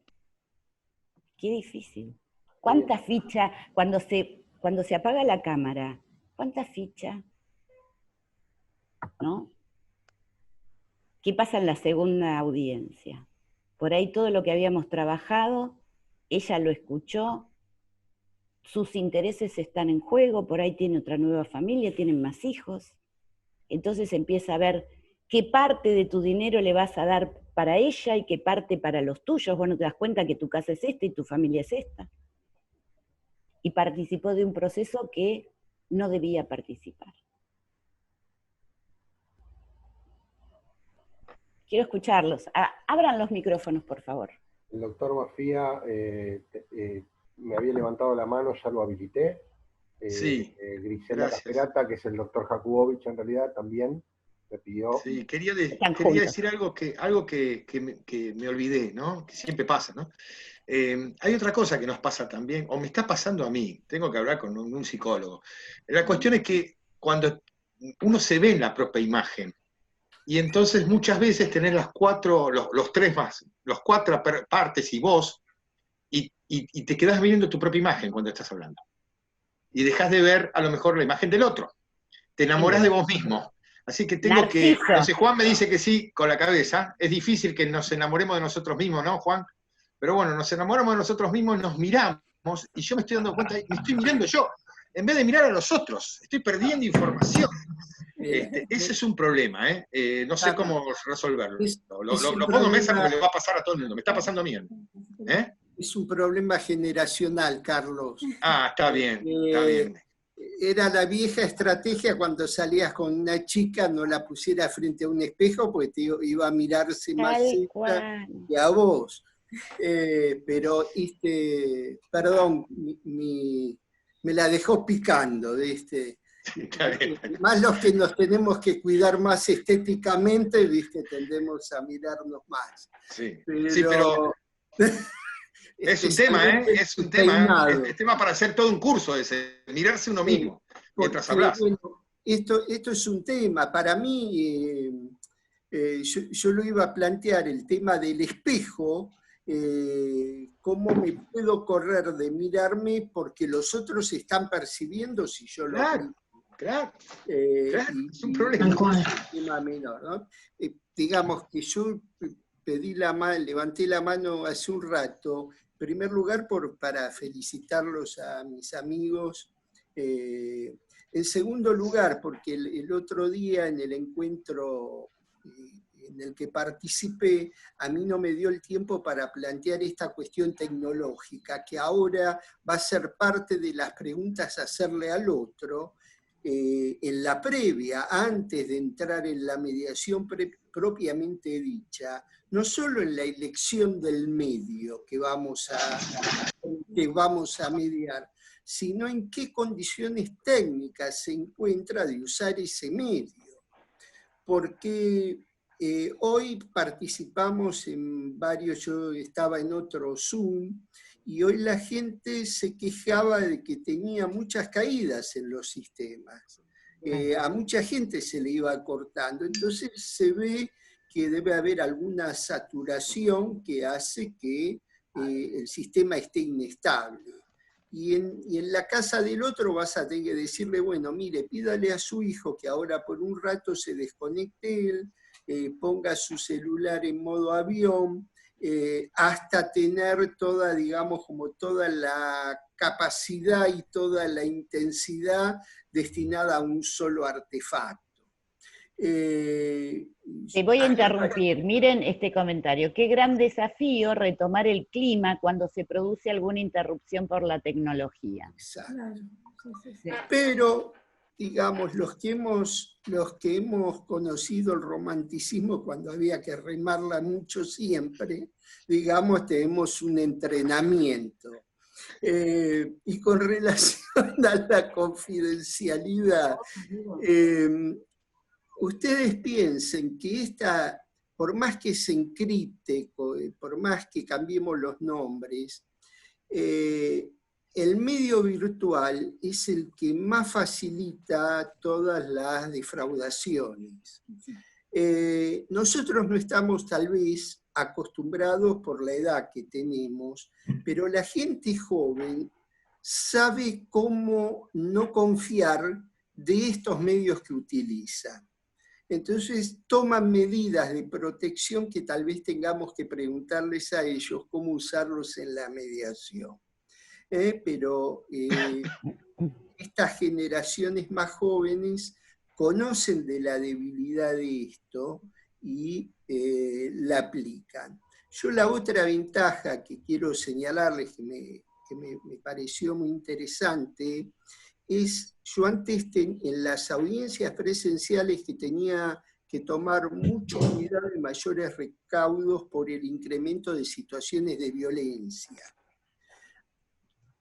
Qué difícil. ¿Cuánta ficha, cuando se apaga la cámara, cuánta ficha? ¿No? ¿Qué pasa en la segunda audiencia? Por ahí todo lo que habíamos trabajado, ella lo escuchó, sus intereses están en juego, por ahí tiene otra nueva familia, tienen más hijos. Entonces empieza a ver qué parte de tu dinero le vas a dar para ella y qué parte para los tuyos. Vos no te das cuenta que tu casa es esta y tu familia es esta. Y participó de un proceso que no debía participar. Quiero escucharlos. Abran los micrófonos, por favor. El doctor Mafía me había levantado la mano, ya lo habilité. Sí, Grisela gracias. Caperata, que es el doctor Jakubowicz en realidad, también me pidió. Sí, quería decir algo que me olvidé, ¿no? Que siempre pasa, ¿no? Hay otra cosa que nos pasa también, o me está pasando a mí, tengo que hablar con un psicólogo. La cuestión es que cuando uno se ve en la propia imagen, y entonces muchas veces tener las cuatro partes y vos, y te quedás viendo tu propia imagen cuando estás hablando. Y dejas de ver a lo mejor la imagen del otro. Te enamorás de vos mismo. Así que tengo que... No sé, Juan me dice que sí con la cabeza. Es difícil que nos enamoremos de nosotros mismos, ¿no, Juan? Pero bueno, nos enamoramos de nosotros mismos, nos miramos, y yo me estoy dando cuenta, me estoy mirando yo, en vez de mirar a los otros. Estoy perdiendo información. Ese es un problema, ¿eh? No sé cómo resolverlo. Lo pongo en mesa porque le va a pasar a todo el mundo. Me está pasando a mí. ¿Eh? Es un problema generacional, Carlos. Está bien, está bien. Era la vieja estrategia cuando salías con una chica, no la pusieras frente a un espejo porque te iba a mirarse más cerca que a vos. Pero, perdón, me la dejó picando, ¿viste? Más los que nos tenemos que cuidar más estéticamente, ¿viste? Tendemos a mirarnos más. Sí, pero es un tema, ¿eh? Es un tema. Es tema para hacer todo un curso ese, mirarse uno mismo mientras hablas. Bueno, esto es un tema. Para mí, yo lo iba a plantear, el tema del espejo, cómo me puedo correr de mirarme porque los otros están percibiendo si yo lo veo. Claro, es un problema. Es un tema menor, ¿no? Digamos que yo levanté la mano hace un rato, en primer lugar para felicitarlos a mis amigos, en segundo lugar porque el otro día en el encuentro en el que participé, a mí no me dio el tiempo para plantear esta cuestión tecnológica, que ahora va a ser parte de las preguntas a hacerle al otro, en la previa, antes de entrar en la mediación propiamente dicha, no solo en la elección del medio que vamos a mediar, sino en qué condiciones técnicas se encuentra de usar ese medio. Porque hoy participamos en varios, yo estaba en otro Zoom, y hoy la gente se quejaba de que tenía muchas caídas en los sistemas. A mucha gente se le iba cortando, entonces se ve que debe haber alguna saturación que hace que el sistema esté inestable. Y en la casa del otro vas a tener que decirle, bueno, mire, pídale a su hijo que ahora por un rato se desconecte él, ponga su celular en modo avión, hasta tener toda, digamos, como toda la capacidad y toda la intensidad destinada a un solo artefacto. Te voy a interrumpir. Miren este comentario. Qué gran desafío retomar el clima cuando se produce alguna interrupción por la tecnología. Exacto. Pero, digamos, los que hemos conocido el romanticismo cuando había que remarla mucho siempre, digamos, tenemos un entrenamiento. Y con relación a la confidencialidad, ustedes piensen que por más que se encripte, por más que cambiemos los nombres, el medio virtual es el que más facilita todas las defraudaciones. Nosotros no estamos tal vez acostumbrados por la edad que tenemos, pero la gente joven sabe cómo no confiar de estos medios que utilizan. Entonces toman medidas de protección que tal vez tengamos que preguntarles a ellos cómo usarlos en la mediación. Pero estas generaciones más jóvenes conocen de la debilidad de esto y la aplican. Yo la otra ventaja que quiero señalarles, que me pareció muy interesante, es, yo antes en las audiencias presenciales que tenía que tomar mucho cuidado y mayores recaudos por el incremento de situaciones de violencia.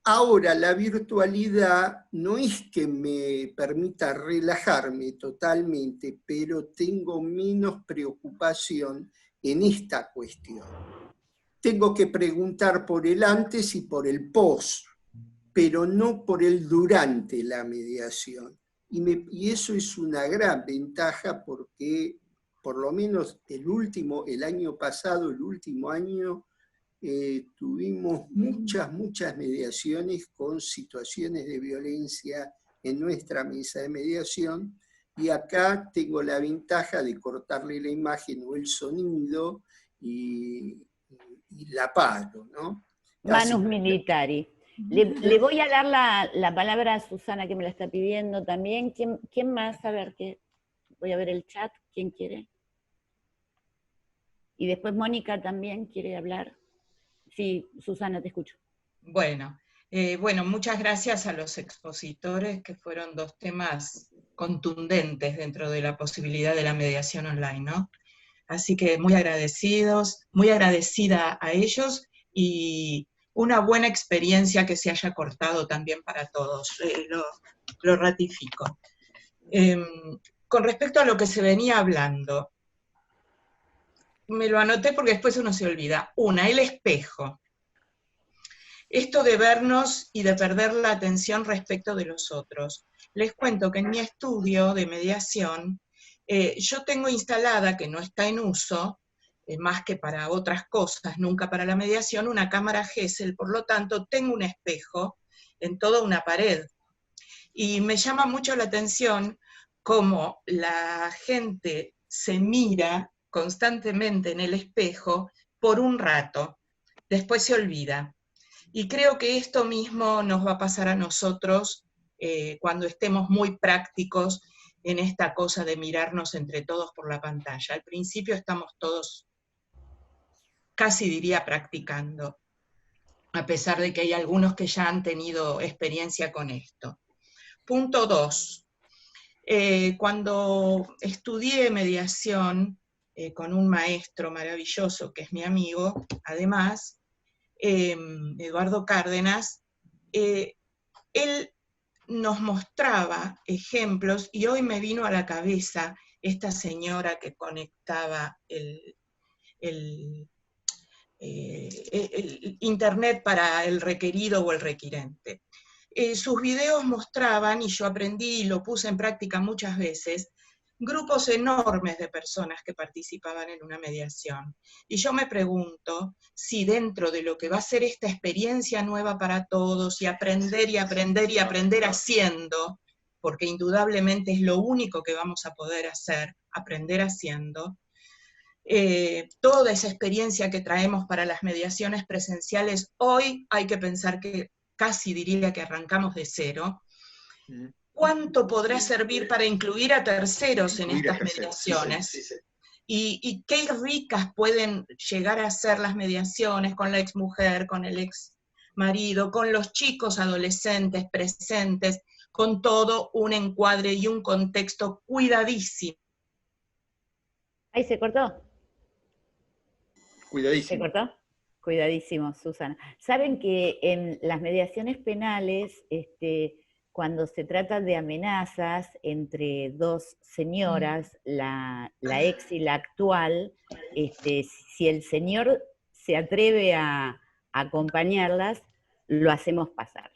Ahora la virtualidad no es que me permita relajarme totalmente, pero tengo menos preocupación en esta cuestión. Tengo que preguntar por el antes y por el post, pero no por el durante la mediación. Y eso es una gran ventaja porque, por lo menos el año pasado, el último año, tuvimos muchas mediaciones con situaciones de violencia en nuestra mesa de mediación, y acá tengo la ventaja de cortarle la imagen o el sonido y la paro, ¿no? Manus militari. Le voy a dar la palabra a Susana, que me la está pidiendo también. ¿Quién más? A ver, voy a ver el chat. ¿Quién quiere? Y después Mónica también quiere hablar. Sí, Susana, te escucho. Bueno, muchas gracias a los expositores, que fueron dos temas contundentes dentro de la posibilidad de la mediación online, ¿no? Así que muy agradecidos, muy agradecida a ellos, y una buena experiencia que se haya cortado también para todos, lo ratifico. Con respecto a lo que se venía hablando, me lo anoté porque después uno se olvida. El espejo. Esto de vernos y de perder la atención respecto de los otros. Les cuento que en mi estudio de mediación, yo tengo instalada, que no está en uso, más que para otras cosas, nunca para la mediación, una cámara Gesell, por lo tanto tengo un espejo en toda una pared. Y me llama mucho la atención cómo la gente se mira constantemente en el espejo por un rato, después se olvida. Y creo que esto mismo nos va a pasar a nosotros cuando estemos muy prácticos en esta cosa de mirarnos entre todos por la pantalla. Al principio estamos todos, casi diría, practicando, a pesar de que hay algunos que ya han tenido experiencia con esto. Punto 2. Cuando estudié mediación con un maestro maravilloso, que es mi amigo, además, Eduardo Cárdenas, él nos mostraba ejemplos, y hoy me vino a la cabeza esta señora que conectaba el internet para el requerido o el requirente. Sus videos mostraban, y yo aprendí y lo puse en práctica muchas veces, grupos enormes de personas que participaban en una mediación. Y yo me pregunto si dentro de lo que va a ser esta experiencia nueva para todos, y aprender y aprender y aprender haciendo, porque indudablemente es lo único que vamos a poder hacer, aprender haciendo, toda esa experiencia que traemos para las mediaciones presenciales, hoy hay que pensar que casi diría que arrancamos de cero. cuánto podrá servir para incluir a terceros en estas mediaciones. Sí. Y qué ricas pueden llegar a ser las mediaciones con la exmujer, con el ex marido, con los chicos adolescentes presentes, con todo un encuadre y un contexto cuidadísimo. Ahí se cortó. Cuidadísimo. ¿Se cortó? Cuidadísimo, Susana. Saben que en las mediaciones penales, cuando se trata de amenazas entre dos señoras, la ex y la actual, si el señor se atreve a acompañarlas, lo hacemos pasar.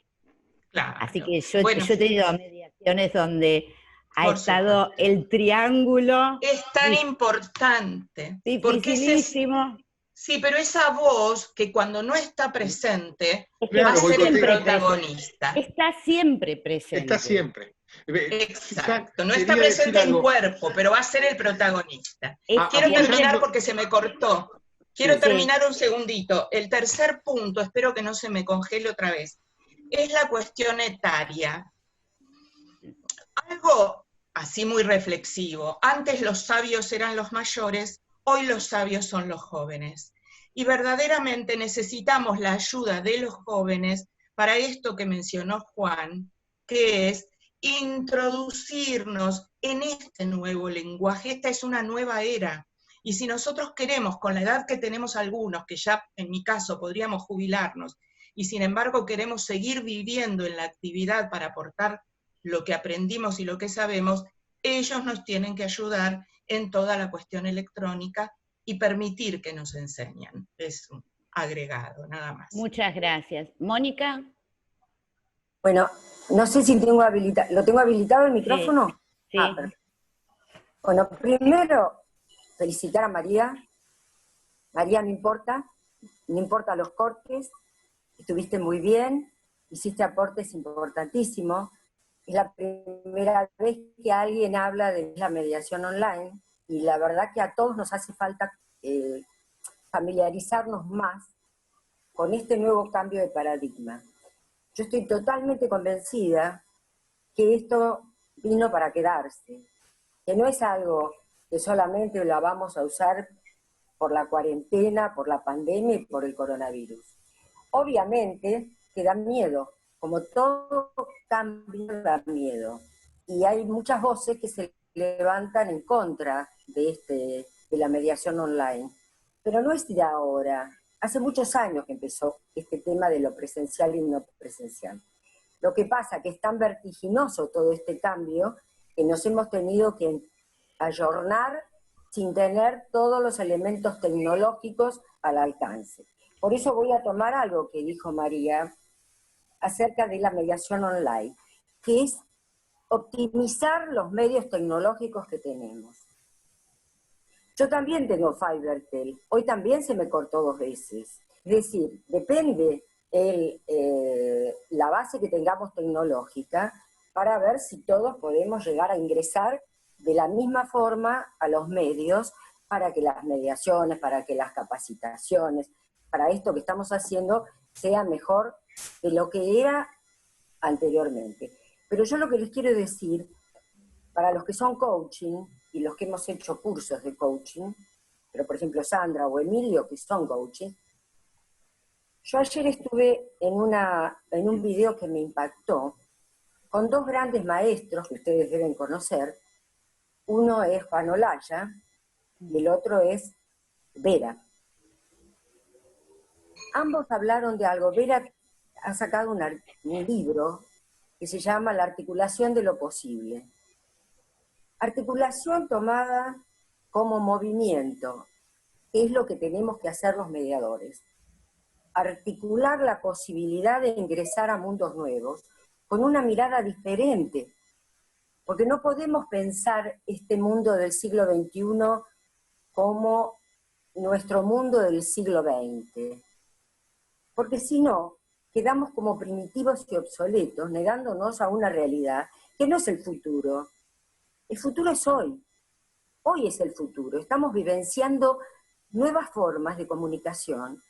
Claro. Así que yo he tenido mediaciones donde ha estado el triángulo. Es tan importante. Dificilísimo. Sí, pero esa voz que cuando no está presente va a ser el protagonista. Está siempre presente. Está siempre. Exacto, no está presente en cuerpo, pero va a ser el protagonista. Quiero terminar porque se me cortó. Quiero terminar un segundito. El tercer punto, espero que no se me congele otra vez, es la cuestión etaria. Algo así muy reflexivo. Antes los sabios eran los mayores, hoy los sabios son los jóvenes. Y verdaderamente necesitamos la ayuda de los jóvenes para esto que mencionó Juan, que es introducirnos en este nuevo lenguaje. Esta es una nueva era. Y si nosotros queremos, con la edad que tenemos algunos, que ya en mi caso podríamos jubilarnos, y sin embargo queremos seguir viviendo en la actividad para aportar lo que aprendimos y lo que sabemos, ellos nos tienen que ayudar en toda la cuestión electrónica y permitir que nos enseñen. Es un agregado, nada más. Muchas gracias. ¿Mónica? Bueno, no sé si tengo habilitado. ¿Lo tengo habilitado el micrófono? Sí. Perfecto. Bueno, primero, felicitar a María. María, no importa los cortes, estuviste muy bien, hiciste aportes importantísimos. Es la primera vez que alguien habla de la mediación online, y la verdad que a todos nos hace falta familiarizarnos más con este nuevo cambio de paradigma. Yo estoy totalmente convencida que esto vino para quedarse, que no es algo que solamente lo vamos a usar por la cuarentena, por la pandemia y por el coronavirus. Obviamente que da miedo, como todo cambio da miedo, y hay muchas voces que se levantan en contra de la mediación online, pero no es de ahora. Hace muchos años que empezó este tema de lo presencial y no presencial. Lo que pasa es que es tan vertiginoso todo este cambio que nos hemos tenido que ayornar sin tener todos los elementos tecnológicos al alcance. Por eso voy a tomar algo que dijo María acerca de la mediación online, que es optimizar los medios tecnológicos que tenemos. Yo también tengo FiberTel, hoy también se me cortó 2 veces. Es decir, depende la base que tengamos tecnológica para ver si todos podemos llegar a ingresar de la misma forma a los medios para que las mediaciones, para que las capacitaciones, para esto que estamos haciendo sea mejor de lo que era anteriormente. Pero yo lo que les quiero decir, para los que son coaching y los que hemos hecho cursos de coaching, pero por ejemplo Sandra o Emilio que son coaching, yo ayer estuve en un video que me impactó con 2 grandes maestros que ustedes deben conocer. Uno es Juan Olaya y el otro es Vera. Ambos hablaron de algo. Vera ha sacado un libro que se llama La articulación de lo posible. Articulación tomada como movimiento, que es lo que tenemos que hacer los mediadores. Articular la posibilidad de ingresar a mundos nuevos con una mirada diferente, porque no podemos pensar este mundo del siglo XXI como nuestro mundo del siglo XX, porque si no, quedamos como primitivos y obsoletos, negándonos a una realidad que no es el futuro. El futuro es hoy. Hoy es el futuro. Estamos vivenciando nuevas formas de comunicación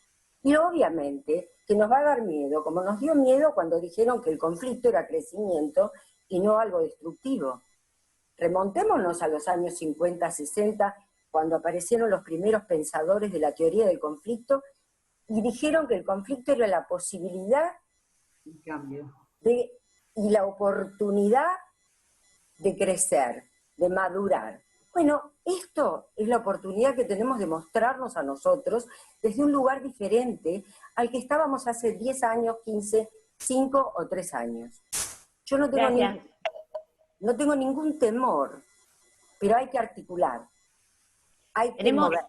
y obviamente que nos va a dar miedo, como nos dio miedo cuando dijeron que el conflicto era crecimiento y no algo destructivo. Remontémonos a los años 50, 60, cuando aparecieron los primeros pensadores de la teoría del conflicto y dijeron que el conflicto era la posibilidad y la oportunidad de crecer, de madurar. Bueno, esto es la oportunidad que tenemos de mostrarnos a nosotros desde un lugar diferente al que estábamos hace 10 años, 15, 5 o 3 años. Yo no tengo ningún temor, pero hay que articular. Hay que mover.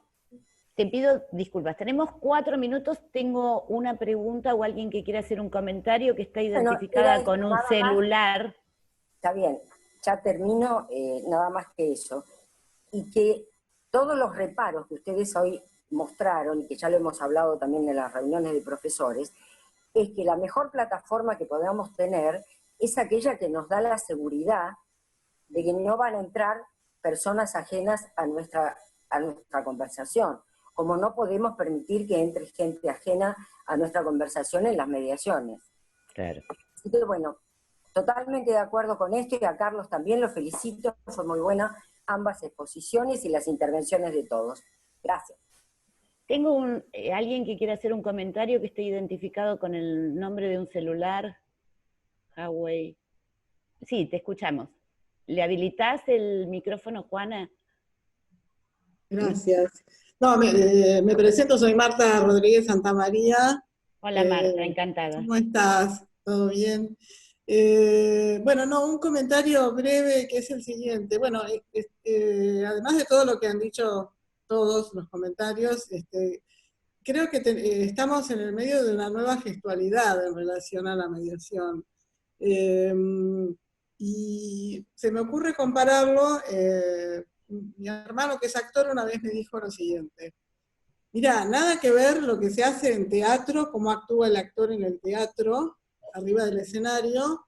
Te pido disculpas, tenemos 4 minutos, tengo una pregunta o alguien que quiera hacer un comentario que está identificada con un celular. Está bien, ya termino, nada más que eso. Y que todos los reparos que ustedes hoy mostraron, y que ya lo hemos hablado también en las reuniones de profesores, es que la mejor plataforma que podamos tener es aquella que nos da la seguridad de que no van a entrar personas ajenas a nuestra conversación, como no podemos permitir que entre gente ajena a nuestra conversación en las mediaciones. Claro. Así que bueno, totalmente de acuerdo con esto, y a Carlos también lo felicito, fue muy buena ambas exposiciones y las intervenciones de todos. Gracias. Tengo alguien que quiere hacer un comentario que esté identificado con el nombre de un celular. Huawei. Sí, te escuchamos. ¿Le habilitás el micrófono, Juana? Gracias. No, me presento, soy Marta Rodríguez Santamaría. Hola Marta, encantada. ¿Cómo estás? ¿Todo bien? Bueno, no, un comentario breve que es el siguiente. Bueno, además de todo lo que han dicho todos los comentarios, creo que estamos en el medio de una nueva gestualidad en relación a la mediación. Y se me ocurre compararlo, mi hermano que es actor una vez me dijo lo siguiente: mirá, nada que ver lo que se hace en teatro, cómo actúa el actor en el teatro, arriba del escenario,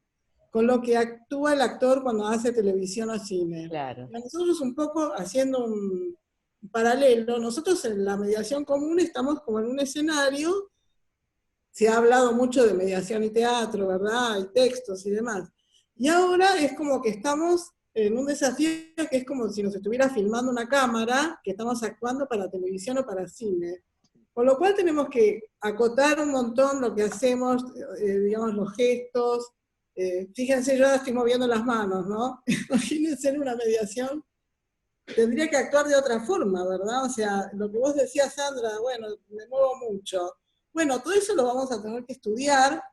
con lo que actúa el actor cuando hace televisión o cine. Claro. Y nosotros un poco haciendo un paralelo, nosotros en la mediación común estamos como en un escenario, se ha hablado mucho de mediación y teatro, ¿verdad? Hay textos y demás. Y ahora es como que estamos en un desafío que es como si nos estuviera filmando una cámara, que estamos actuando para televisión o para cine. Con lo cual tenemos que acotar un montón lo que hacemos, digamos, los gestos. Fíjense, yo ahora estoy moviendo las manos, ¿no? Imagínense en una mediación, tendría que actuar de otra forma, ¿verdad? O sea, lo que vos decías, Sandra, bueno, me muevo mucho. Bueno, todo eso lo vamos a tener que estudiar,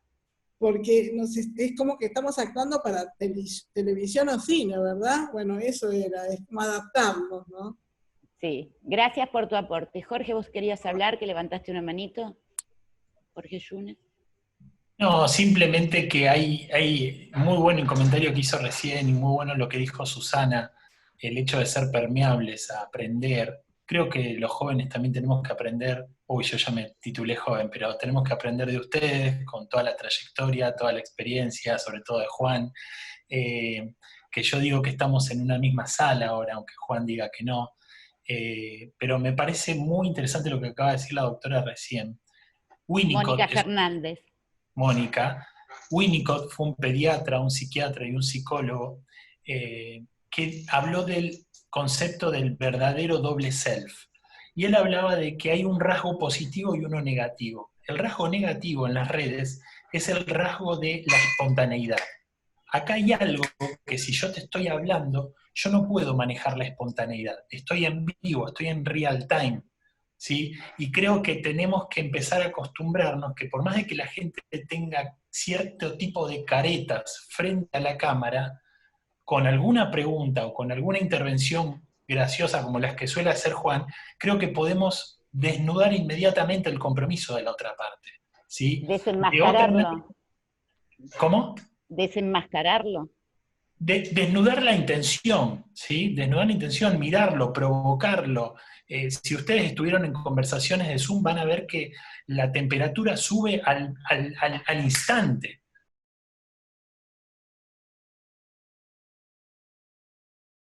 porque es como que estamos actuando para televisión o cine, ¿verdad? Bueno, eso es como adaptarnos, ¿no? Sí, gracias por tu aporte. Jorge, ¿vos querías hablar, que levantaste una manito? Jorge Yunes. No, simplemente que hay muy bueno el comentario que hizo recién y muy bueno lo que dijo Susana, el hecho de ser permeables a aprender. Creo que los jóvenes también tenemos que aprender, uy, yo ya me titulé joven, pero tenemos que aprender de ustedes, con toda la trayectoria, toda la experiencia, sobre todo de Juan, que yo digo que estamos en una misma sala ahora, aunque Juan diga que no, pero me parece muy interesante lo que acaba de decir la doctora recién. Mónica Fernández. Mónica. Winnicott fue un pediatra, un psiquiatra y un psicólogo que habló del concepto del verdadero doble self. Y él hablaba de que hay un rasgo positivo y uno negativo. El rasgo negativo en las redes es el rasgo de la espontaneidad. Acá hay algo que si yo te estoy hablando, yo no puedo manejar la espontaneidad. Estoy en vivo, estoy en real time. ¿Sí? Y creo que tenemos que empezar a acostumbrarnos que por más de que la gente tenga cierto tipo de caretas frente a la cámara, con alguna pregunta o con alguna intervención graciosa como las que suele hacer Juan, creo que podemos desnudar inmediatamente el compromiso de la otra parte. ¿Sí? Desenmascararlo. ¿Cómo? Desenmascararlo. Desnudar la intención, ¿sí? Desnudar la intención, mirarlo, provocarlo. Si ustedes estuvieron en conversaciones de Zoom van a ver que la temperatura sube al instante.